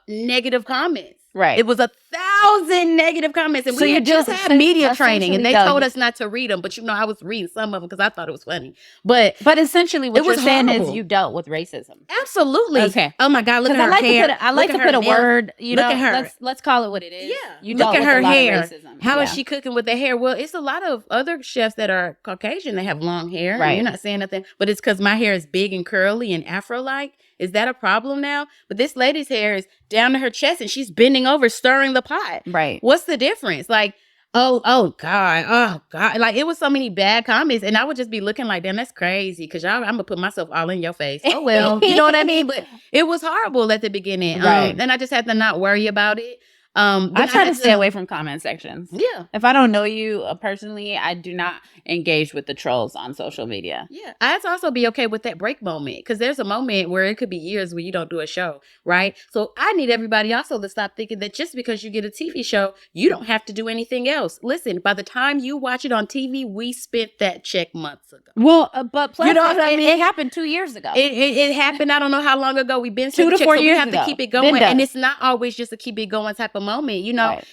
negative comments. Right. It was 1,000 negative comments. And so we just had media training and they told us not to read them. But I was reading some of them because I thought it was funny. But essentially what you're saying is you dealt with racism. Absolutely. Okay. Oh my God, look at her hair. I like to put a word, look at her. Let's call it what it is. Yeah. You look at her hair. How is she cooking with the hair? Well, it's a lot of other chefs that are Caucasian that have long hair. Right. You're not saying nothing. But it's because my hair is big and curly and afro-like. Is that a problem now? But this lady's hair is down to her chest and she's bending over, stirring the pot. Right. What's the difference? Like, oh God. Like, it was so many bad comments. And I would just be looking like, damn, that's crazy. Because I'm going to put myself all in your face. Oh, well. You know what I mean? But it was horrible at the beginning. Right. And I just had to not worry about it. I try to stay away from comment sections. Yeah. If I don't know you personally, I do not engage with the trolls on social media. Yeah. I have to also be okay with that break moment because there's a moment where it could be years where you don't do a show, right? So I need everybody also to stop thinking that just because you get a TV show, you don't have to do anything else. Listen, by the time you watch it on TV, we spent that check months ago. Well, but plus, you know what I mean? It happened 2 years ago. It happened. I don't know how long ago. We've been 2 to 4 years ago. We have to keep it going, and it's not always just a keep it going type of moment. Right.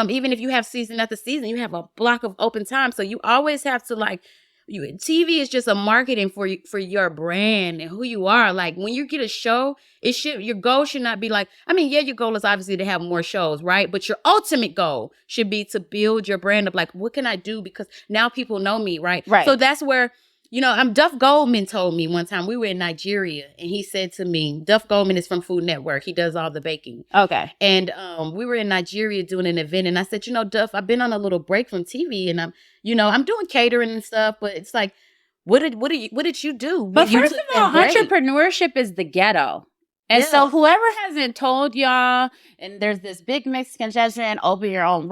Even if you have season after season, you have a block of open time, so you always have to TV is just a marketing for your brand and who you are. Like when you get a show, your goal should not be your goal is obviously to have more shows, right? But your ultimate goal should be to build your brand up. Like, what can I do? Because now people know me, right? Right. So that's where, Duff Goldman told me one time we were in Nigeria and he said to me, Duff Goldman is from Food Network. He does all the baking. Okay. And we were in Nigeria doing an event and I said, Duff, I've been on a little break from TV and I'm doing catering and stuff, but it's like, what did you do? But first of all, entrepreneurship is the ghetto. And so whoever hasn't told y'all, and there's this big misconception, run your own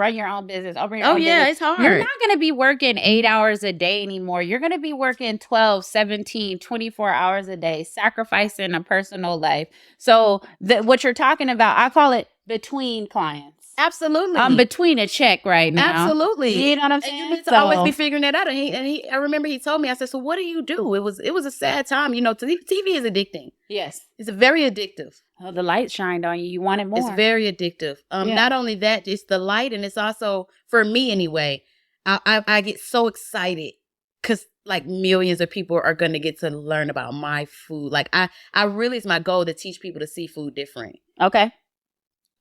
business, open your own business. It's hard. You're not going to be working 8 hours a day anymore. You're going to be working 12, 17, 24 hours a day, sacrificing a personal life. So what you're talking about, I call it between clients. Absolutely. I'm between a check right now. Absolutely. You know what I'm saying? And you need to always be figuring that out. And I remember he told me, I said, so what do you do? It was a sad time. TV is addicting. Yes. It's very addictive. Oh, the light shined on you. You wanted more. It's very addictive. Not only that, it's the light. And it's also, for me anyway, I get so excited because millions of people are going to get to learn about my food. I really, it's my goal to teach people to see food different. Okay.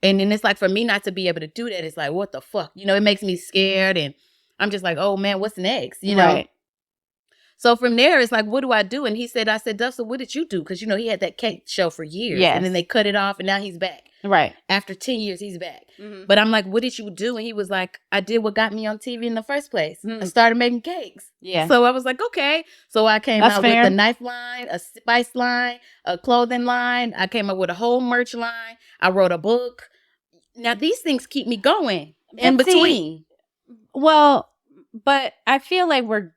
And then it's for me not to be able to do that, it's what the fuck? It makes me scared. And I'm just oh man, what's next? Right. So from there, it's what do I do? And I said, Duff, so what did you do? Because, he had that cake show for years. Yes. And then they cut it off and now he's back. Right. After 10 years, he's back. Mm-hmm. But I'm what did you do? And he was I did what got me on TV in the first place. Mm-hmm. I started making cakes. Yeah. So I was okay. So I came out with a knife line, a spice line, a clothing line. I came up with a whole merch line. I wrote a book. Now, these things keep me going in between. Well, but I feel like we're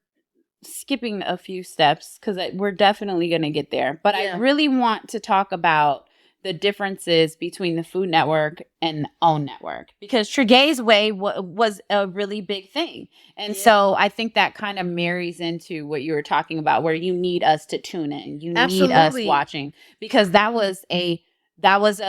skipping a few steps because we're definitely going to get there. But I really want to talk about the differences between the Food Network and OWN network because Tregaye's Way was a really big thing. And so I think that kind of marries into what you were talking about where you need us to tune in. You need us watching because that was that was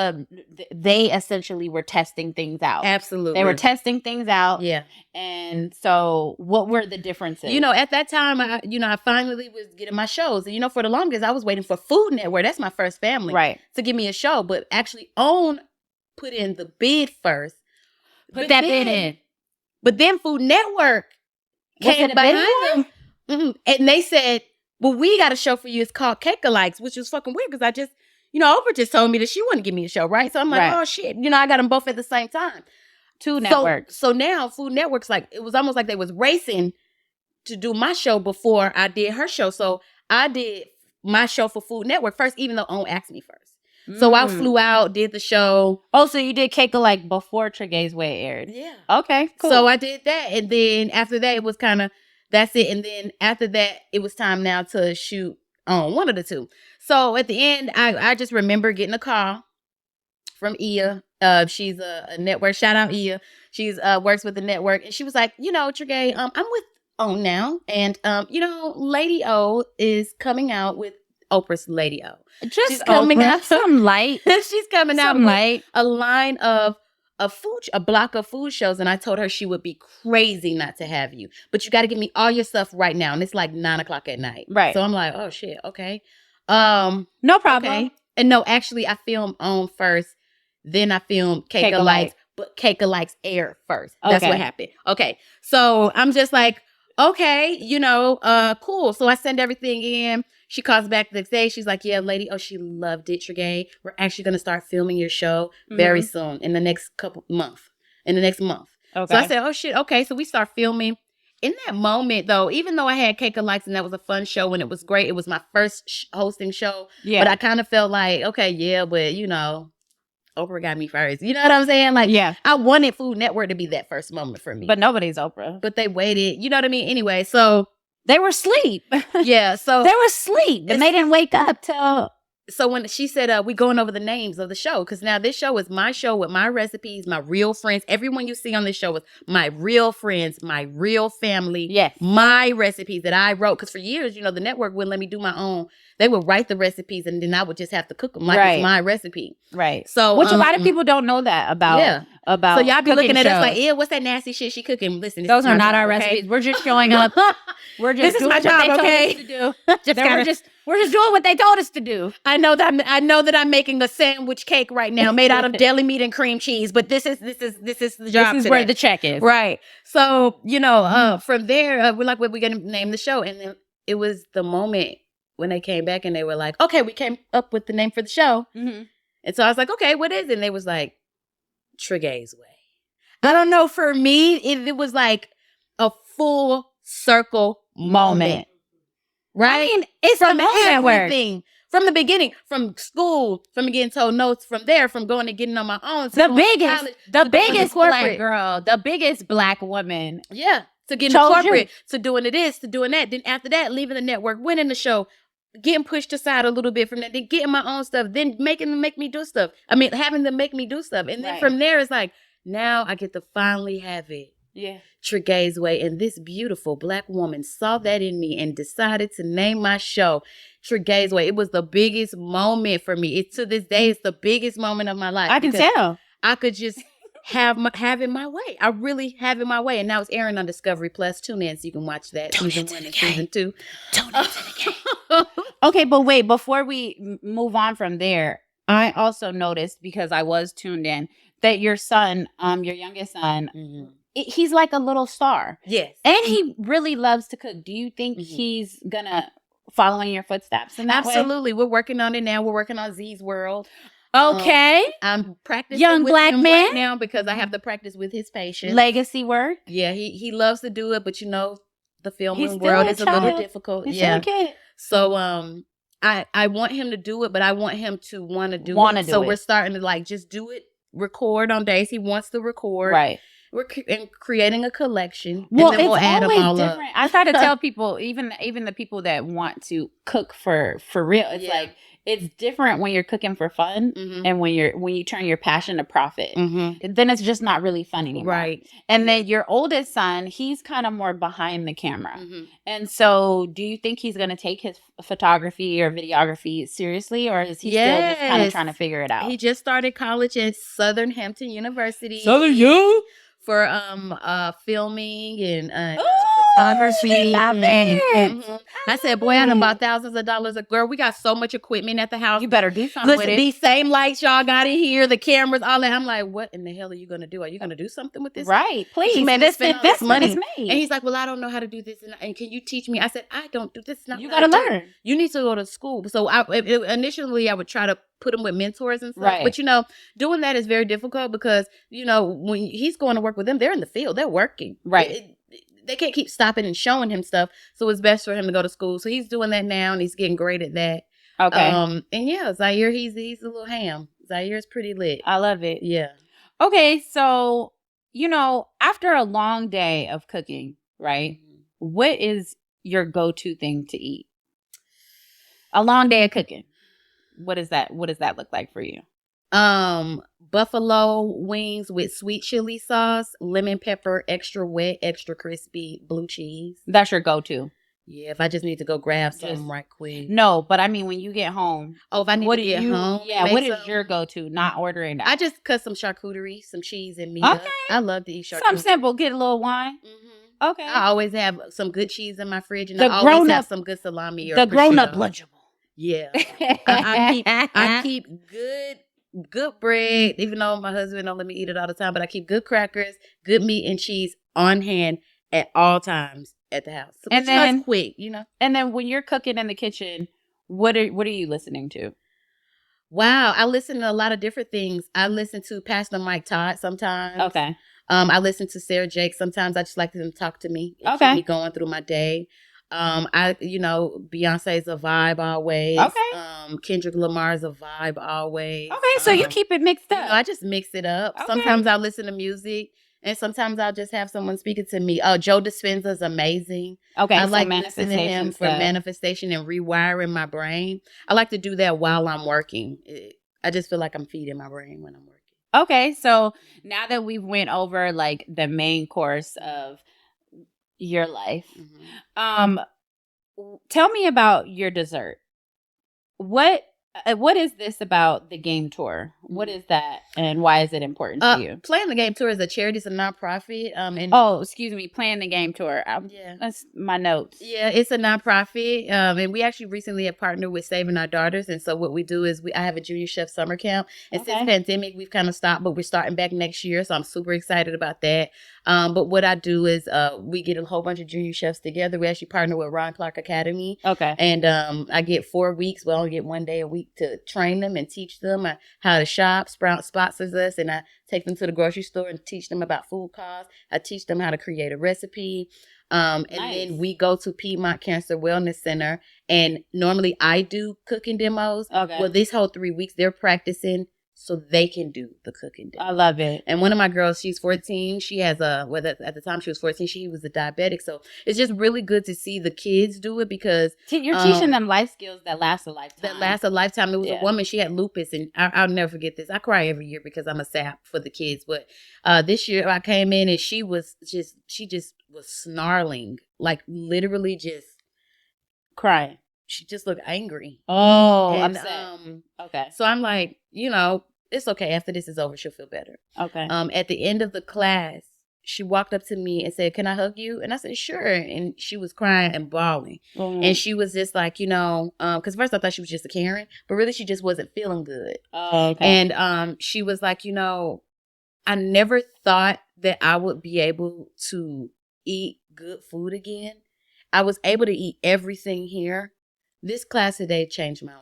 they essentially were testing things out. Absolutely. They were testing things out. Yeah. And so what were the differences? You know, at that time, I finally was getting my shows. And, for the longest, I was waiting for Food Network. That's my first family. Right. To give me a show. But actually, OWN put in the bid first. Put that bid in. But then Food Network came behind them. And they said, well, we got a show for you. It's called Cakealic, which was fucking weird because I just, Oprah just told me that she wanted to give me a show, right? So I'm like, oh, shit. I got them both at the same time. Two networks. So now Food Network's like, it was almost like they was racing to do my show before I did her show. So I did my show for Food Network first, even though OWN asked me first. So I flew out, did the show. Oh, so you did Cakealic before Tregaye's Way aired? Yeah. Okay, cool. So I did that. And then after that, it was kind of, that's it. And then after that, it was time now to shoot on one of the two. So at the end, I just remember getting a call from Ia. She's a network. Shout out Ia. She's works with the network. And she was like, Tregaye, I'm with OWN now. And, Lady O is coming out with Oprah's Lady O. She's coming out. Some light. She's coming out some light. A line of a block of food shows. And I told her she would be crazy not to have you. But you got to give me all your stuff right now. And it's like 9:00 at night. Right. So I'm like, oh, shit. Okay. No problem. Okay. And no, actually, I filmed OWN first. Then I filmed Cakealic. But Cakealic's aired first. That's what happened. Okay. So I'm just like, okay, cool. So I send everything in. She calls back the next day. She's like, yeah, Lady, she loved it, Tregaye. We're actually going to start filming your show very soon in the next month. Okay. So I said, oh, shit. Okay. So we start filming. In that moment, though, even though I had Cakealic and that was a fun show and it was great, it was my first hosting show. Yeah. But I kind of felt like, okay, yeah, but, Oprah got me first. You know what I'm saying? Like, yeah, I wanted Food Network to be that first moment for me. But nobody's Oprah. But they waited. You know what I mean? Anyway, so they were asleep. Yeah, so they were asleep and they didn't wake up till. So when she said, we going over the names of the show, because now this show is my show with my recipes, my real friends. Everyone you see on this show is my real friends, my real family. Yes. My recipes that I wrote. Because for years, the network wouldn't let me do my own. They would write the recipes and then I would just have to cook them like it's my recipe. Right. So which a lot of people don't know that about. Yeah. About so y'all be looking at us like, yeah, what's that nasty shit she cooking? Listen, those are not our recipes. We're just showing up. We're just this is my job, okay? We're just doing what they told us to do. I know that I'm making a sandwich cake right now made out of deli meat and cream cheese, but this is the job. This is where the check is. Right. So, from there, we're like, we're gonna name the show. And then it was the moment when they came back and they were like, okay, we came up with the name for the show. Mm-hmm. And so I was like, okay, what is it? And they was like, Tregaye's Way. I don't know, for me, it was like a full circle moment. Right? I mean, it's from everything. From the beginning, from school, from getting told notes, from there, from going and getting on my own. The biggest black girl, the biggest black woman. Yeah. To getting to corporate, to doing this, to doing that. Then after that, leaving the network, winning the show, getting pushed aside a little bit from that, then getting my own stuff, then making them make me do stuff. I mean, having them make me do stuff. And then from there, it's like, now I get to finally have it. Yeah. Tregaye's Way. And this beautiful black woman saw that in me and decided to name my show Tregaye's Way. It was the biggest moment for me. To this day, it's the biggest moment of my life. I can tell. I could just have it my way. I really have it my way. And now it's airing on Discovery Plus. Tune in so you can watch that. Season 1 and Season 2. Tune into the game. Okay, but wait, before we move on from there, I also noticed, because I was tuned in, that your son, your youngest son, he's like a little star. Yes. And he really loves to cook. Do you think he's going to follow in your footsteps in that way? Absolutely. We're working on it now. We're working on Z's World. Okay. I'm practicing young with black him man right now because I have to practice with his patients. Legacy work. Yeah, he loves to do it, but the filming world is a little difficult. He's still a kid. So I want him to do it, but I want him to want to do it. So we're starting to just do it, record on days he wants to record. Right. We're creating a collection. Well, and then we'll it's add them always all different. up. I try to tell people, even the people that want to cook for real, it's like it's different when you're cooking for fun and when you turn your passion to profit. Then it's just not really fun anymore. Right. And then your oldest son, he's kind of more behind the camera. And so do you think he's going to take his photography or videography seriously, or is he still just kind of trying to figure it out? He just started college at Southern Hampton University. For filming and photography. I said, boy, I done bought thousands of dollars. Girl, we got so much equipment at the house. You better do something with it. These same lights y'all got in here, the cameras, all that. I'm like, what in the hell are you gonna do? Are you gonna do something with this? Right, please. Man, this investment is made. And he's like, well, I don't know how to do this, and can you teach me? I said, I don't do this. You gotta learn. You need to go to school. So initially, I would try to put him with mentors and stuff. Right. But, doing that is very difficult because, when he's going to work with them, they're in the field. They're working. Right. They can't keep stopping and showing him stuff. So it's best for him to go to school. So he's doing that now and he's getting great at that. Okay. And yeah, Zaire, he's a little ham. Zaire's pretty lit. I love it. Yeah. Okay. So, after a long day of cooking, right? What is your go-to thing to eat? A long day of cooking. What does that look like for you? Buffalo wings with sweet chili sauce, lemon pepper, extra wet, extra crispy, blue cheese. That's your go-to. Yeah, if I just need to go grab something right quick. No, but I mean when you get home. Oh, if I need to get home. Yeah, what is your go-to? Not ordering that. I just cut some charcuterie, some cheese and meat up. I love to eat charcuterie. Something simple. Get a little wine. Okay. I always have some good cheese in my fridge and I always have some good salami or the grown-up lunchable. Yeah. I keep good bread, even though my husband don't let me eat it all the time, but I keep good crackers, good meat and cheese on hand at all times at the house. So and then it's quick, And then when you're cooking in the kitchen, what are you listening to? Wow, I listen to a lot of different things. I listen to Pastor Mike Todd sometimes. Okay. I listen to Sarah Jake. Sometimes I just like them to talk to me and keep me going through my day. Beyonce's a vibe always. Okay. Kendrick Lamar's a vibe always. Okay, so you keep it mixed up. I just mix it up. Okay. Sometimes I'll listen to music, and sometimes I'll just have someone speaking to me. Joe Dispenza's amazing. Okay, I like listening to him for manifestation and rewiring my brain. I like to do that while I'm working. I just feel like I'm feeding my brain when I'm working. Okay, so now that we went over like the main course of your life, tell me about your dessert. What is this about the game tour? What is that, and why is it important to you? Playing the Game Tour is a charity, it's a nonprofit. Playing the Game Tour. That's my notes. Yeah, it's a nonprofit, and we actually recently have partnered with Saving Our Daughters. And so what we do is I have a junior chef summer camp. And since pandemic, we've kind of stopped, but we're starting back next year. So I'm super excited about that. But what I do is we get a whole bunch of junior chefs together. We actually partner with Ron Clark Academy. Okay. And I get 4 weeks. We only get 1 day a week to train them and teach them how to shop. Sprout sponsors us, and I take them to the grocery store and teach them about food costs. I teach them how to create a recipe. And then we go to Piedmont Cancer Wellness Center, and normally I do cooking demos. Okay. Well, this whole 3 weeks they're practicing so they can do the cooking demo. I love it. And one of my girls, she's 14. She has at the time she was 14, she was a diabetic. So it's just really good to see the kids do it because you're teaching them life skills that last a lifetime. It was a woman, she had lupus, and I'll never forget this. I cry every year because I'm a sap for the kids. But this year I came in and she just was snarling, like literally just crying. She just looked angry. Oh, and, upset. Okay. So I'm like, it's okay. After this is over, she'll feel better. Okay. At the end of the class, she walked up to me and said, "Can I hug you?" And I said, "Sure." And she was crying and bawling. Mm. And she was just like, because first I thought she was just a Karen, but really she just wasn't feeling good. Oh, okay. And she was like, I never thought that I would be able to eat good food again. I was able to eat everything here. This class today changed my life.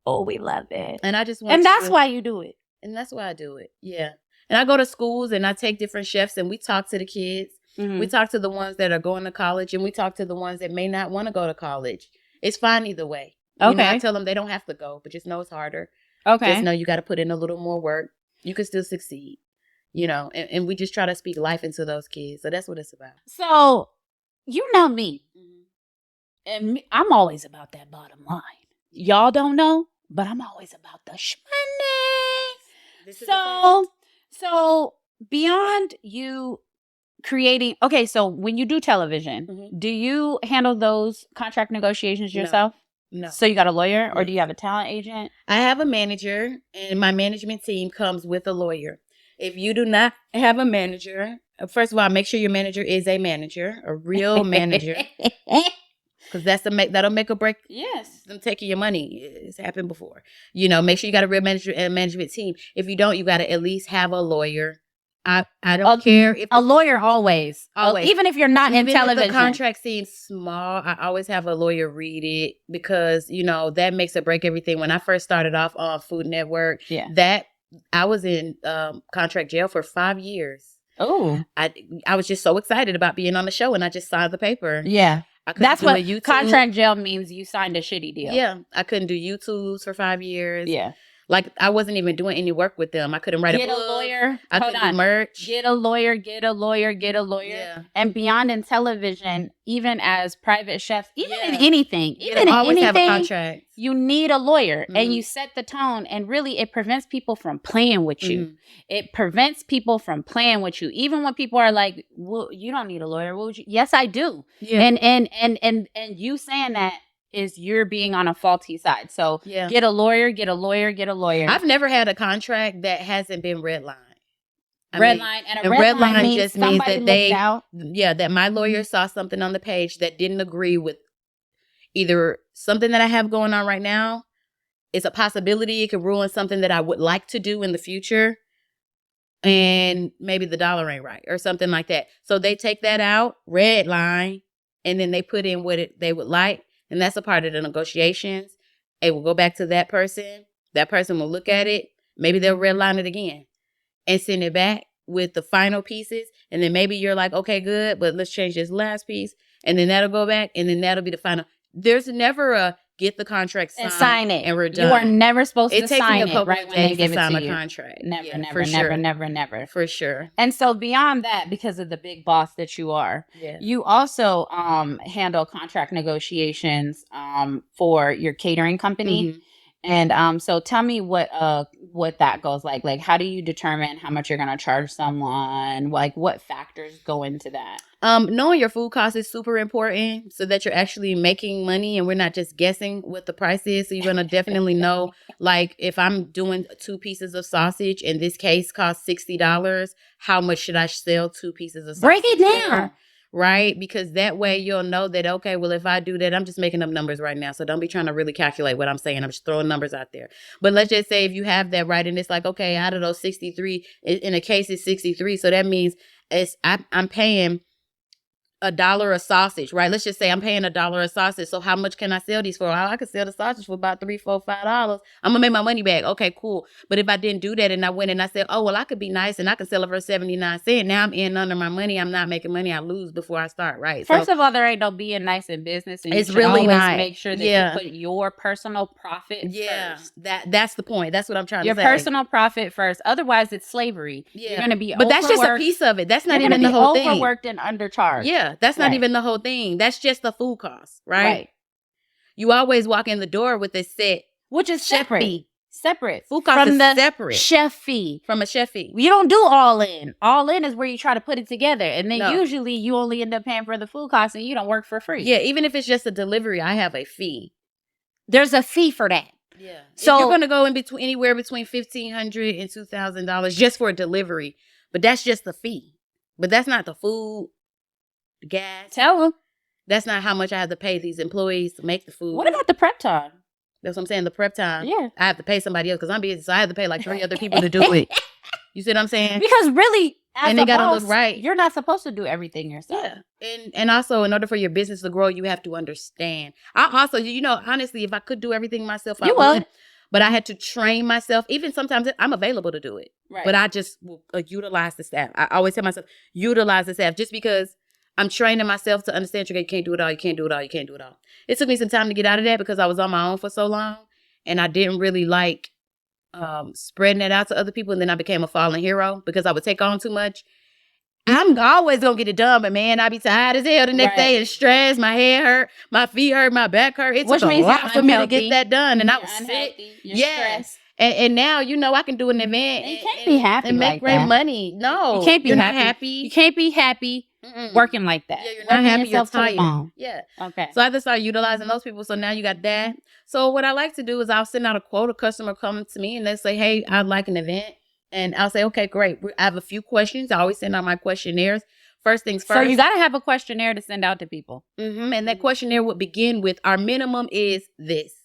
Oh, we love it. And I just want that's why you do it. And that's why I do it. Yeah. And I go to schools and I take different chefs and we talk to the kids. Mm-hmm. We talk to the ones that are going to college and we talk to the ones that may not want to go to college. It's fine either way. Okay. I tell them they don't have to go, but just know it's harder. Okay. Just know you got to put in a little more work. You can still succeed. and we just try to speak life into those kids. So that's what it's about. So, you know me. And I'm always about that bottom line. Y'all don't know, but I'm always about the money. So beyond you creating, okay, so when you do television, do you handle those contract negotiations yourself? No. So you got a lawyer, or do you have a talent agent? I have a manager, and my management team comes with a lawyer. If you do not have a manager, first of all, make sure your manager is a manager, a real manager. Because that'll make or break them taking your money. It's happened before. Make sure you got a real manager and management team. If you don't, you got to at least have a lawyer. I don't care if a lawyer always, even if you're not in television. If the contract seems small, I always have a lawyer read it, because that makes or break everything. When I first started off on Food Network, I was in contract jail for 5 years. Oh, I was just so excited about being on the show, and I just signed the paper. Yeah. That's what contract jail means. You signed a shitty deal. Yeah. I couldn't do YouTubes for 5 years. Yeah. Like, I wasn't even doing any work with them. I couldn't write a book. Get a lawyer. I couldn't do merch. Get a lawyer. Yeah. And beyond in television, even as private chefs, even in anything, have a contract. You need a lawyer, and you set the tone, and really it prevents people from playing with you. It prevents people from playing with you. Even when people are like, well, you don't need a lawyer. What would you? Yes, I do. Yeah. And you saying that is you're being on a faulty side. So get a lawyer. I've never had a contract that hasn't been redlined. Red line just means that that my lawyer saw something on the page that didn't agree with either something that I have going on right now. It's a possibility it could ruin something that I would like to do in the future. And maybe the dollar ain't right or something like that. So they take that out, red line, and then they put in what they would like. And that's a part of the negotiations. It will go back to that person. That person will look at it. Maybe they'll redline it again and send it back with the final pieces. And then maybe you're like, okay, good, but let's change this last piece. And then that'll go back, and then that'll be the final. There's never a get the contract signed and sign it, and we're done. You are never supposed to sign it right when they give it to sign you. A contract. Never. For sure. And so beyond that, because of the big boss that you are, you also handle contract negotiations for your catering company. And so tell me what that goes like. Like, how do you determine how much you're going to charge someone? Like, what factors go into that? Knowing your food cost is super important, so that you're actually making money and we're not just guessing what the price is. So you're going to definitely know, like, if I'm doing 2 pieces of sausage and this case costs $60, how much should I sell 2 pieces of sausage? Break it down. Right? Because that way you'll know that, okay, well, if I do that, I'm just making up numbers right now. So don't be trying to really calculate what I'm saying. I'm just throwing numbers out there. But let's just say if you have that right, and it's like, okay, out of those 63, in a case it's 63. So that means I'm paying $1 a sausage, right? Let's just say I'm paying $1 a sausage. So how much can I sell these for? I could sell the sausage for about $3, $4, $5. I'm gonna make my money back. Okay, cool. But if I didn't do that and I went and I said, oh, well, I could be nice and I could sell it for 79 cents. Now I'm in under my money. I'm not making money. I lose before I start, right? First of all, there ain't no being nice in business. And it's you really not. Make sure that you put your personal profit first. That's the point. That's what I'm trying to say. Your personal profit first. Otherwise, it's slavery. Yeah. You're going to be But that's just a piece of it. That's not even the whole thing. Overworked and undercharged. Yeah, that's not even the whole thing. That's just the food cost, right? You always walk in the door with a set, which is separate. Food cost is separate. Chef fee. From a chef fee. You don't do all in. All in is where you try to put it together. And then usually you only end up paying for the food cost and you don't work for free. Yeah, even if it's just a delivery, I have a fee. There's a fee for that. Yeah. So you're going to go anywhere between $1,500 and $2,000 just for a delivery. But that's just the fee. But that's not the food, the gas. Tell them. That's not how much I have to pay these employees to make the food. What about the prep time? That's what I'm saying. The prep time. Yeah. I have to pay somebody else because I'm busy. So I have to pay like 3 other people to do it. You see what I'm saying? Because really, and they got to look right. You're not supposed to do everything yourself. Yeah. And also, in order for your business to grow, you have to understand. I also, honestly, if I could do everything myself, I would. But I had to train myself. Even sometimes I'm available to do it. Right. But I just will utilize the staff. I always tell myself, utilize the staff just because I'm training myself to understand you can't do it all. You can't do it all. You can't do it all. It took me some time to get out of that because I was on my own for so long. And I didn't really like spreading it out to other people, and then I became a fallen hero because I would take on too much. I'm always gonna get it done, but man, I be tired as hell the next day and stressed. My head hurt, my feet hurt, my back hurt. It took a lot for me to get that done, and I was sick. Yes. And now, I can do an event you can't be happy and make great money. No, you can't be you're happy. Not happy. You can't be happy working like that. Yeah, you're not happy. You're tired. Yeah. Okay. So I just started utilizing those people. So now you got that. So what I like to do is I'll send out a quote. A customer comes to me and they say, "Hey, I'd like an event," and I'll say, "Okay, great. I have a few questions." I always send out my questionnaires. First things first. So you got to have a questionnaire to send out to people. And that questionnaire would begin with, our minimum is this.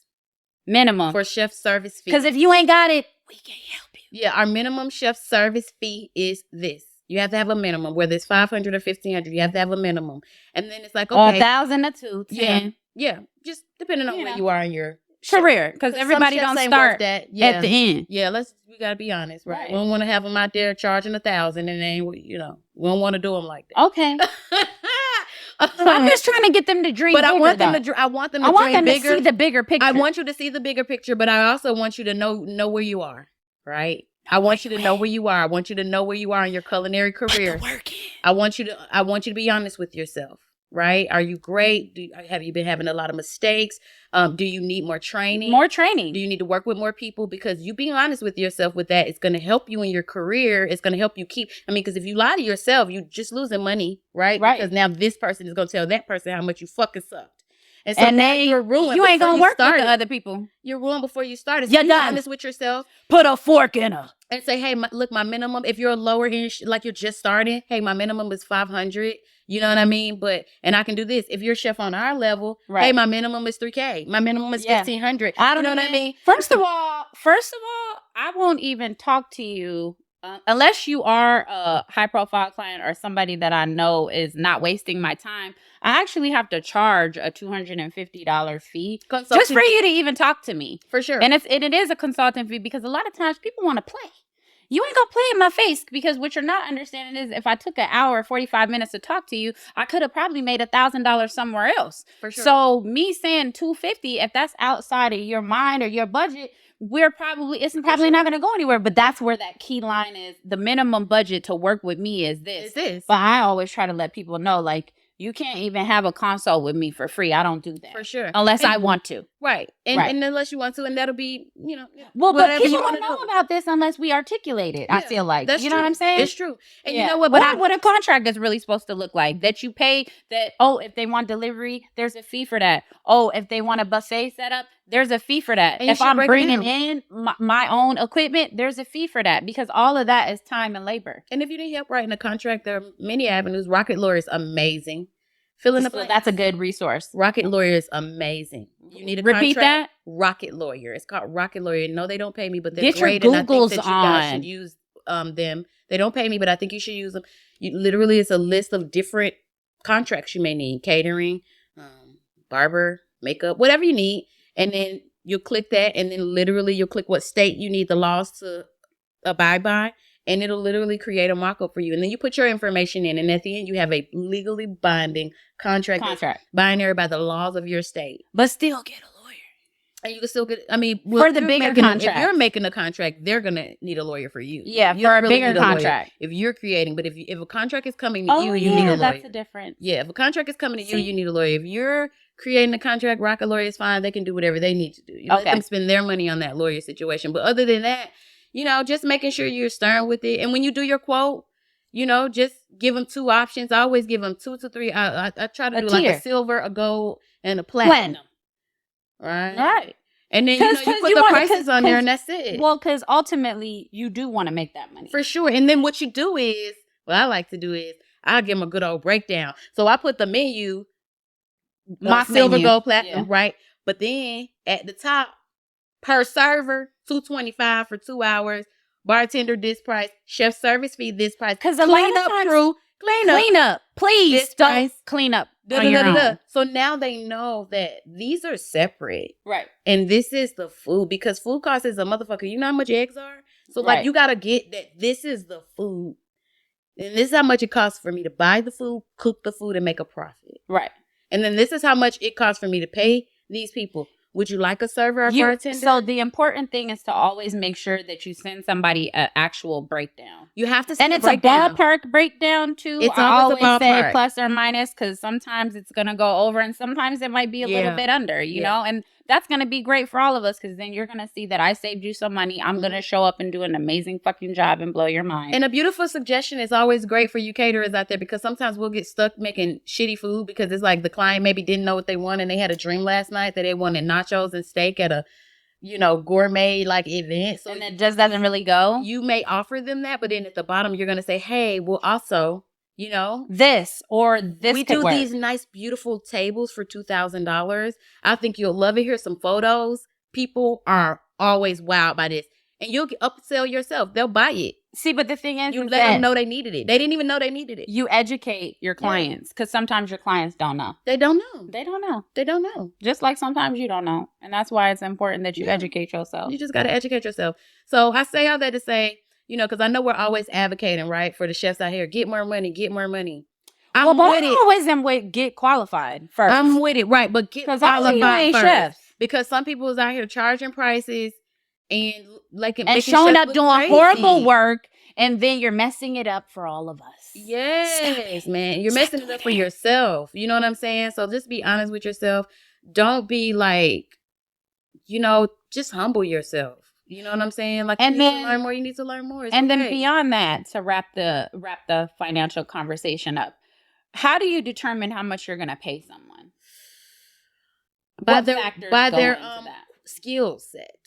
Minimum. For chef service fee. Because if you ain't got it, we can't help you. Yeah, our minimum chef service fee is this. You have to have a minimum, whether it's $500 or $1,500. You have to have a minimum, and then it's like, okay, $1,000 to $10,000. Yeah, just depending on where you are in your career, because everybody don't start at the end. Yeah, we gotta be honest, right? We don't want to have them out there charging $1,000, and then we don't want to do them like that. Okay. So I'm just trying to get them to dream but bigger, I want them to see the bigger picture. I want you to see the bigger picture, but I also want you to know where you are, right? I want you to know where you are. I want you to know where you are in your culinary career. I want you to be honest with yourself, right? Are you great? Have you been having a lot of mistakes? Do you need more training? More training. Do you need to work with more people? Because you being honest with yourself with that, it's going to help you in your career. It's going to help you because if you lie to yourself, you're just losing money, right? Right. Because now this person is going to tell that person how much you fucking sucked. And so now you're ruined. You ain't going to work with the other people. You're ruined before you started. You're be done. honest with yourself. Put a fork in her. And say, hey, look, my minimum, if you're a lower end, like you're just starting, hey, my minimum is $500. You know what I mean? And I can do this. If you're a chef on our level, hey, my minimum is $3,000. My minimum is $1,500. I don't know what I mean? First of all, I won't even talk to you unless you are a high profile client or somebody that I know is not wasting my time. I actually have to charge a $250 fee just for you to even talk to me. For sure. And it is a consultant fee because a lot of times people want to play. You ain't gonna play in my face, because what you're not understanding is if I took an hour, 45 minutes to talk to you, I could have probably made $1,000 somewhere else. For sure. So me saying $250, if that's outside of your mind or your budget, it's probably not going to go anywhere. But that's where that key line is. The minimum budget to work with me is this. But I always try to let people know, like, you can't even have a consult with me for free. I don't do that. For sure. Unless I want to. Right. And unless you want to, and that'll be, Well, but people don't know about this unless we articulate it, I feel like. That's you know what I'm saying? It's true. And you know what? What a contract is really supposed to look like. That you pay that, if they want delivery, there's a fee for that. If they want a buffet set up, there's a fee for that. If I'm bringing in my own equipment, there's a fee for that, because all of that is time and labor. And if you need help writing a contract, there are many avenues. Rocket Lawyer is amazing. Fill in the blank. That's a good resource. Rocket Lawyer is amazing. You need a repeat contract? That. Rocket Lawyer. It's called Rocket Lawyer. No, they don't pay me, but they're Get great. Your Googles, and I think that you guys on. should use them. They don't pay me, but I think you should use them. Literally, it's a list of different contracts you may need: catering, barber, makeup, whatever you need, and then you'll click that, and then literally you'll click what state you need the laws to abide by. And it'll literally create a mock-up for you. And then you put your information in. And at the end, you have a legally binding contract. Binary by the laws of your state. But still get a lawyer. And you can still get, for the bigger contract. If you're making a contract, they're going to need a lawyer for you. Yeah, for a bigger contract. If you're creating. But if a contract is coming to you need a lawyer. That's the difference. Yeah, if a contract is coming to you need a lawyer. If you're creating a contract, Rocket Lawyer is fine. They can do whatever they need to do. Let them spend their money on that lawyer situation. But other than that, just making sure you're stern with it. And when you do your quote, just give them 2 options. I always give them 2 to 3. I try to do like a silver, a gold, and a platinum. Right. And then you put the prices on there, and that's it. Well, because ultimately you do want to make that money. For sure. And then what you do is, what I like to do is, I'll give them a good old breakdown. So I put the menu, my silver, gold, platinum, right? But then at the top, per server, $225 for 2 hours. Bartender, this price. Chef service fee, this price. Because a lot of times, clean up. Please don't clean up. So now they know that these are separate. Right. And this is the food, because food cost is a motherfucker. You know how much eggs are? So you got to get that this is the food. And this is how much it costs for me to buy the food, cook the food, and make a profit. Right. And then this is how much it costs for me to pay these people. Would you like a server or bartender? So the important thing is to always make sure that you send somebody an actual breakdown. You have to send a ballpark breakdown too. It's I always always say ballpark. plus or minus, because sometimes it's going to go over and sometimes it might be a little bit under, you know, and that's going to be great for all of us, because then you're going to see that I saved you some money. I'm going to show up and do an amazing fucking job and blow your mind. And a beautiful suggestion is always great for you caterers out there, because sometimes we'll get stuck making shitty food because it's like the client maybe didn't know what they wanted and they had a dream last night that they wanted nachos and steak at a, you know, gourmet like event. So and it just doesn't really go. You may offer them that, but then at the bottom you're going to say, hey, well also, you know, this or this. We do these nice, beautiful tables for $2,000. I think you'll love it. Here's some photos. People are always wowed by this. And you'll upsell yourself. They'll buy it. See, but the thing is, you let them know they needed it. They didn't even know they needed it. You educate your clients, because sometimes your clients don't know. They don't know. They don't know. They don't know. Just like sometimes you don't know. And that's why it's important that you educate yourself. You just got to educate yourself. So I say all that to say, you know, because I know we're always advocating, right, for the chefs out here. Get more money. Get more money. I always am with get qualified first. I'm with it, right. But get qualified first. Chefs. Because some people is out here charging prices and like showing up doing horrible work, and then you're messing it up for all of us. Yes, man. You're messing it up for yourself. You know what I'm saying? So just be honest with yourself. Don't be like, you know, just humble yourself. You know what I'm saying? Like, and you need to learn more. You need to learn more. And then beyond that, to wrap the financial conversation up, how do you determine how much you're going to pay someone? By their skill set.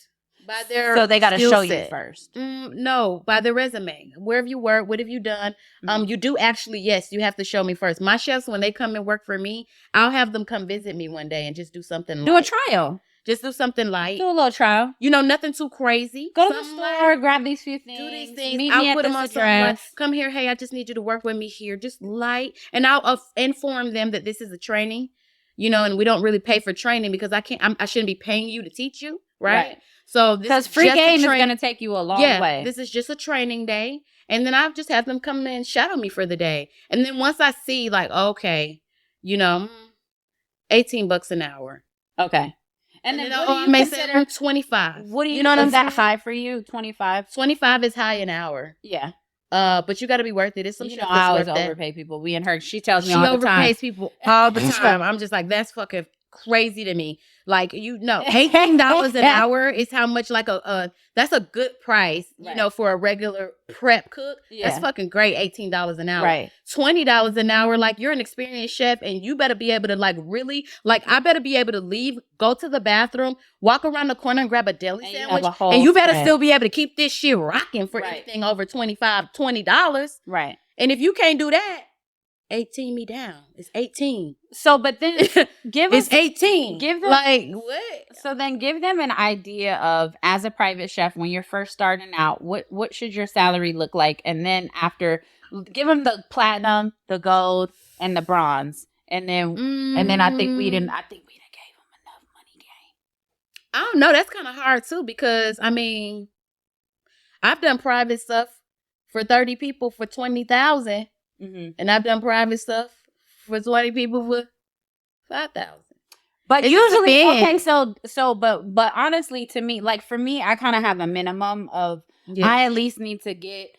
By their so they got to show you first. No, by their resume. Where have you worked? What have you done? You do actually, yes, you have to show me first. My chefs, when they come and work for me, I'll have them come visit me one day and just do something. Do a trial. Just do something light. Do a little trial. You know, nothing too crazy. Go to the store, grab these few things. Do these things. I'll put them on something. Come here. Hey, I just need you to work with me here. Just light. And I'll inform them that this is a training, you know, and we don't really pay for training because I shouldn't be paying you to teach you. Right. So because free game is going to take you a long way. This is just a training day. And then I'll just have them come in and shadow me for the day. And then once I see like, okay, you know, $18 an hour. Okay. And then I may say 25. What do you know? Is that high for you? 25. 25 is high an hour. Yeah. But you got to be worth it. It's some shit. I always overpay people. We and her. She tells me all the time. She overpays people all the time. I'm just like, that's fucking crazy to me. Like, you know, $18 an hour is how much like that's a good price, you know, for a regular prep cook. That's fucking great. $18 an hour. Right. $20 an hour. Like, you're an experienced chef and you better be able to like really, like, I better be able to leave, go to the bathroom, walk around the corner and grab a deli sandwich. And you better still be able to keep this shit rocking for anything over $20. Right. And if you can't do that, 18 me down. It's 18. So, but then give us... It's 18. Give them... Like, what? So then give them an idea of, as a private chef, when you're first starting out, what should your salary look like? And then after, give them the platinum, the gold, and the bronze. And then I think we done gave them enough money, gang. I don't know. That's kind of hard, too, because, I mean, I've done private stuff for 30 people for $20,000. Mm-hmm. And I've done private stuff for 20 people for 5,000. But it's usually, okay, but honestly, to me, like for me, I kind of have a minimum of, I at least need to get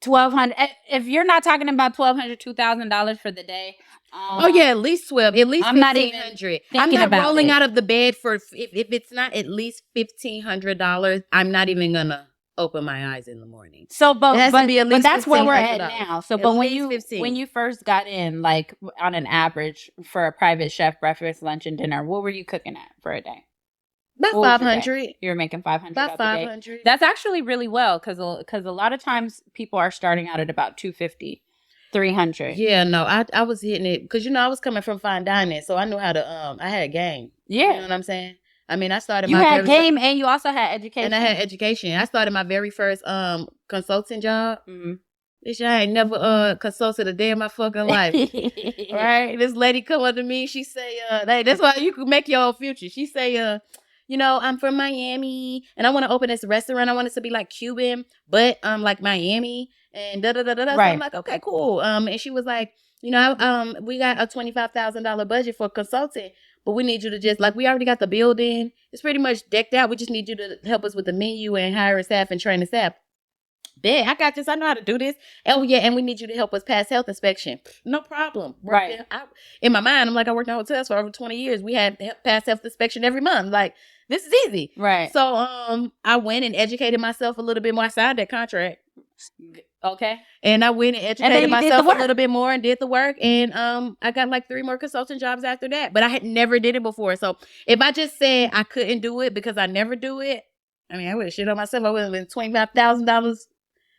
$1,200. If you're not talking about $1,200, $2,000 for the day. At least 12, at least I'm $1,500. I'm not rolling out of the bed for, if it's not at least $1,500, I'm not even gonna open my eyes in the morning. So, but that's where we're at now. So, but when you first got in, like on an average for a private chef breakfast, lunch, and dinner, what were you cooking at for a day? About $500. You were making $500. About $500. That's actually really well because a lot of times people are starting out at about $250, $300. Yeah, no, I was hitting it because I was coming from fine dining, so I knew how to. I had game. Yeah, you know what I'm saying. I mean, I started. You had game and you also had education. And I had education. I started my very first consulting job. Mm-hmm. Bitch, I ain't never consulted a day in my fucking life. Right? This lady come up to me. She say, that's why you can make your own future. She say, I'm from Miami and I want to open this restaurant. I want it to be like Cuban, but like Miami and da da da da. Right. So I'm like, okay, cool. And she was like, we got a $25,000 budget for consulting. but we need you to just, like, we already got the building. It's pretty much decked out. We just need you to help us with the menu and hiring staff and training staff. Bet, I got this. I know how to do this. Oh, yeah, and we need you to help us pass health inspection. No problem. Right. In my mind, I'm like, I worked in hotels for over 20 years. We had pass health inspection every month. Like, this is easy. Right. So I went and educated myself a little bit more. I signed that contract. Okay. And I went and educated myself a little bit more and did the work. And I got like 3 more consulting jobs after that. But I had never did it before. So if I just said I couldn't do it because I never do it, I mean, I would have shit on myself. I would have been $25,000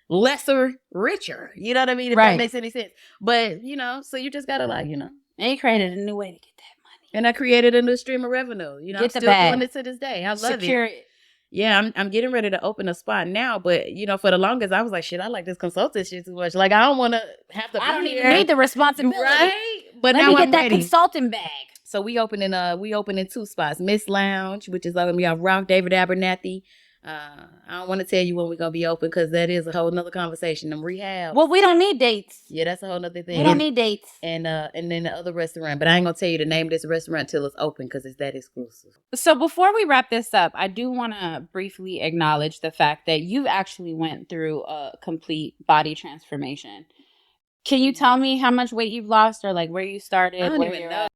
lesser richer. You know what I mean? If that makes any sense. But, you know, so you just got to like, you know. And you created a new way to get that money. And I created a new stream of revenue. You know, I'm still doing it to this day. I love it. Yeah, I'm getting ready to open a spot now, but you know, for the longest, I was like, shit, I like this consultant shit too much. Like, I don't want to have to. I don't even need the responsibility, right? But let now me get I'm that ready. consulting bag. So we opening 2 spots: Miss Lounge, which is gonna be off Rock David Abernathy. I don't want to tell you when we're gonna be open because that is a whole nother conversation. Them rehab. Well, we don't need dates. Yeah, that's a whole nother thing. We don't need dates. And then the other restaurant, but I ain't gonna tell you the name of this restaurant till it's open because it's that exclusive. So before we wrap this up, I do want to briefly acknowledge the fact that you actually went through a complete body transformation. Can you tell me how much weight you've lost or like where you started? I don't even know.